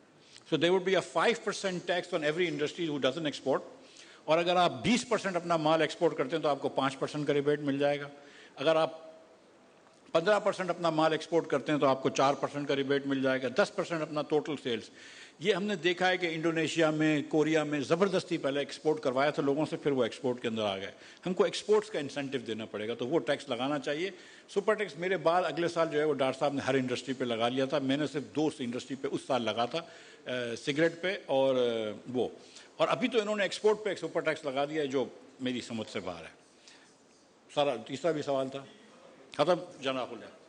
Speaker 1: So there would be a 5% tax on every industry who doesn't export. اور اگر آپ 20% اپنا مال ایکسپورٹ کرتے ہیں تو آپ کو 5% کا ریبیٹ مل جائے گا. اگر آپ 15% اپنا مال ایکسپورٹ کرتے ہیں تو آپ کو 4% کا ریبیٹ مل جائے گا. 10% اپنا ٹوٹل سیلز. یہ ہم نے دیکھا ہے کہ انڈونیشیا میں, کوریا میں زبردستی پہلے ایکسپورٹ کروایا تھا لوگوں سے, پھر وہ ایکسپورٹ کے اندر آ گئے. ہم کو ایکسپورٹس کا انسینٹیو دینا پڑے گا, تو وہ ٹیکس لگانا چاہیے. سپر ٹیکس میرے بعد اگلے سال جو ہے وہ ڈاکٹر صاحب نے ہر انڈسٹری پہ لگا لیا تھا. میں نے صرف 2 انڈسٹری پہ اس سال لگا تھا, سگریٹ پہ اور وہ. اور ابھی تو انہوں نے ایکسپورٹ پہ ایک سپر ٹیکس لگا دیا ہے جو میری سمجھ سے باہر ہے. سارا تیسرا بھی سوال تھا ختم, جناب اللہ.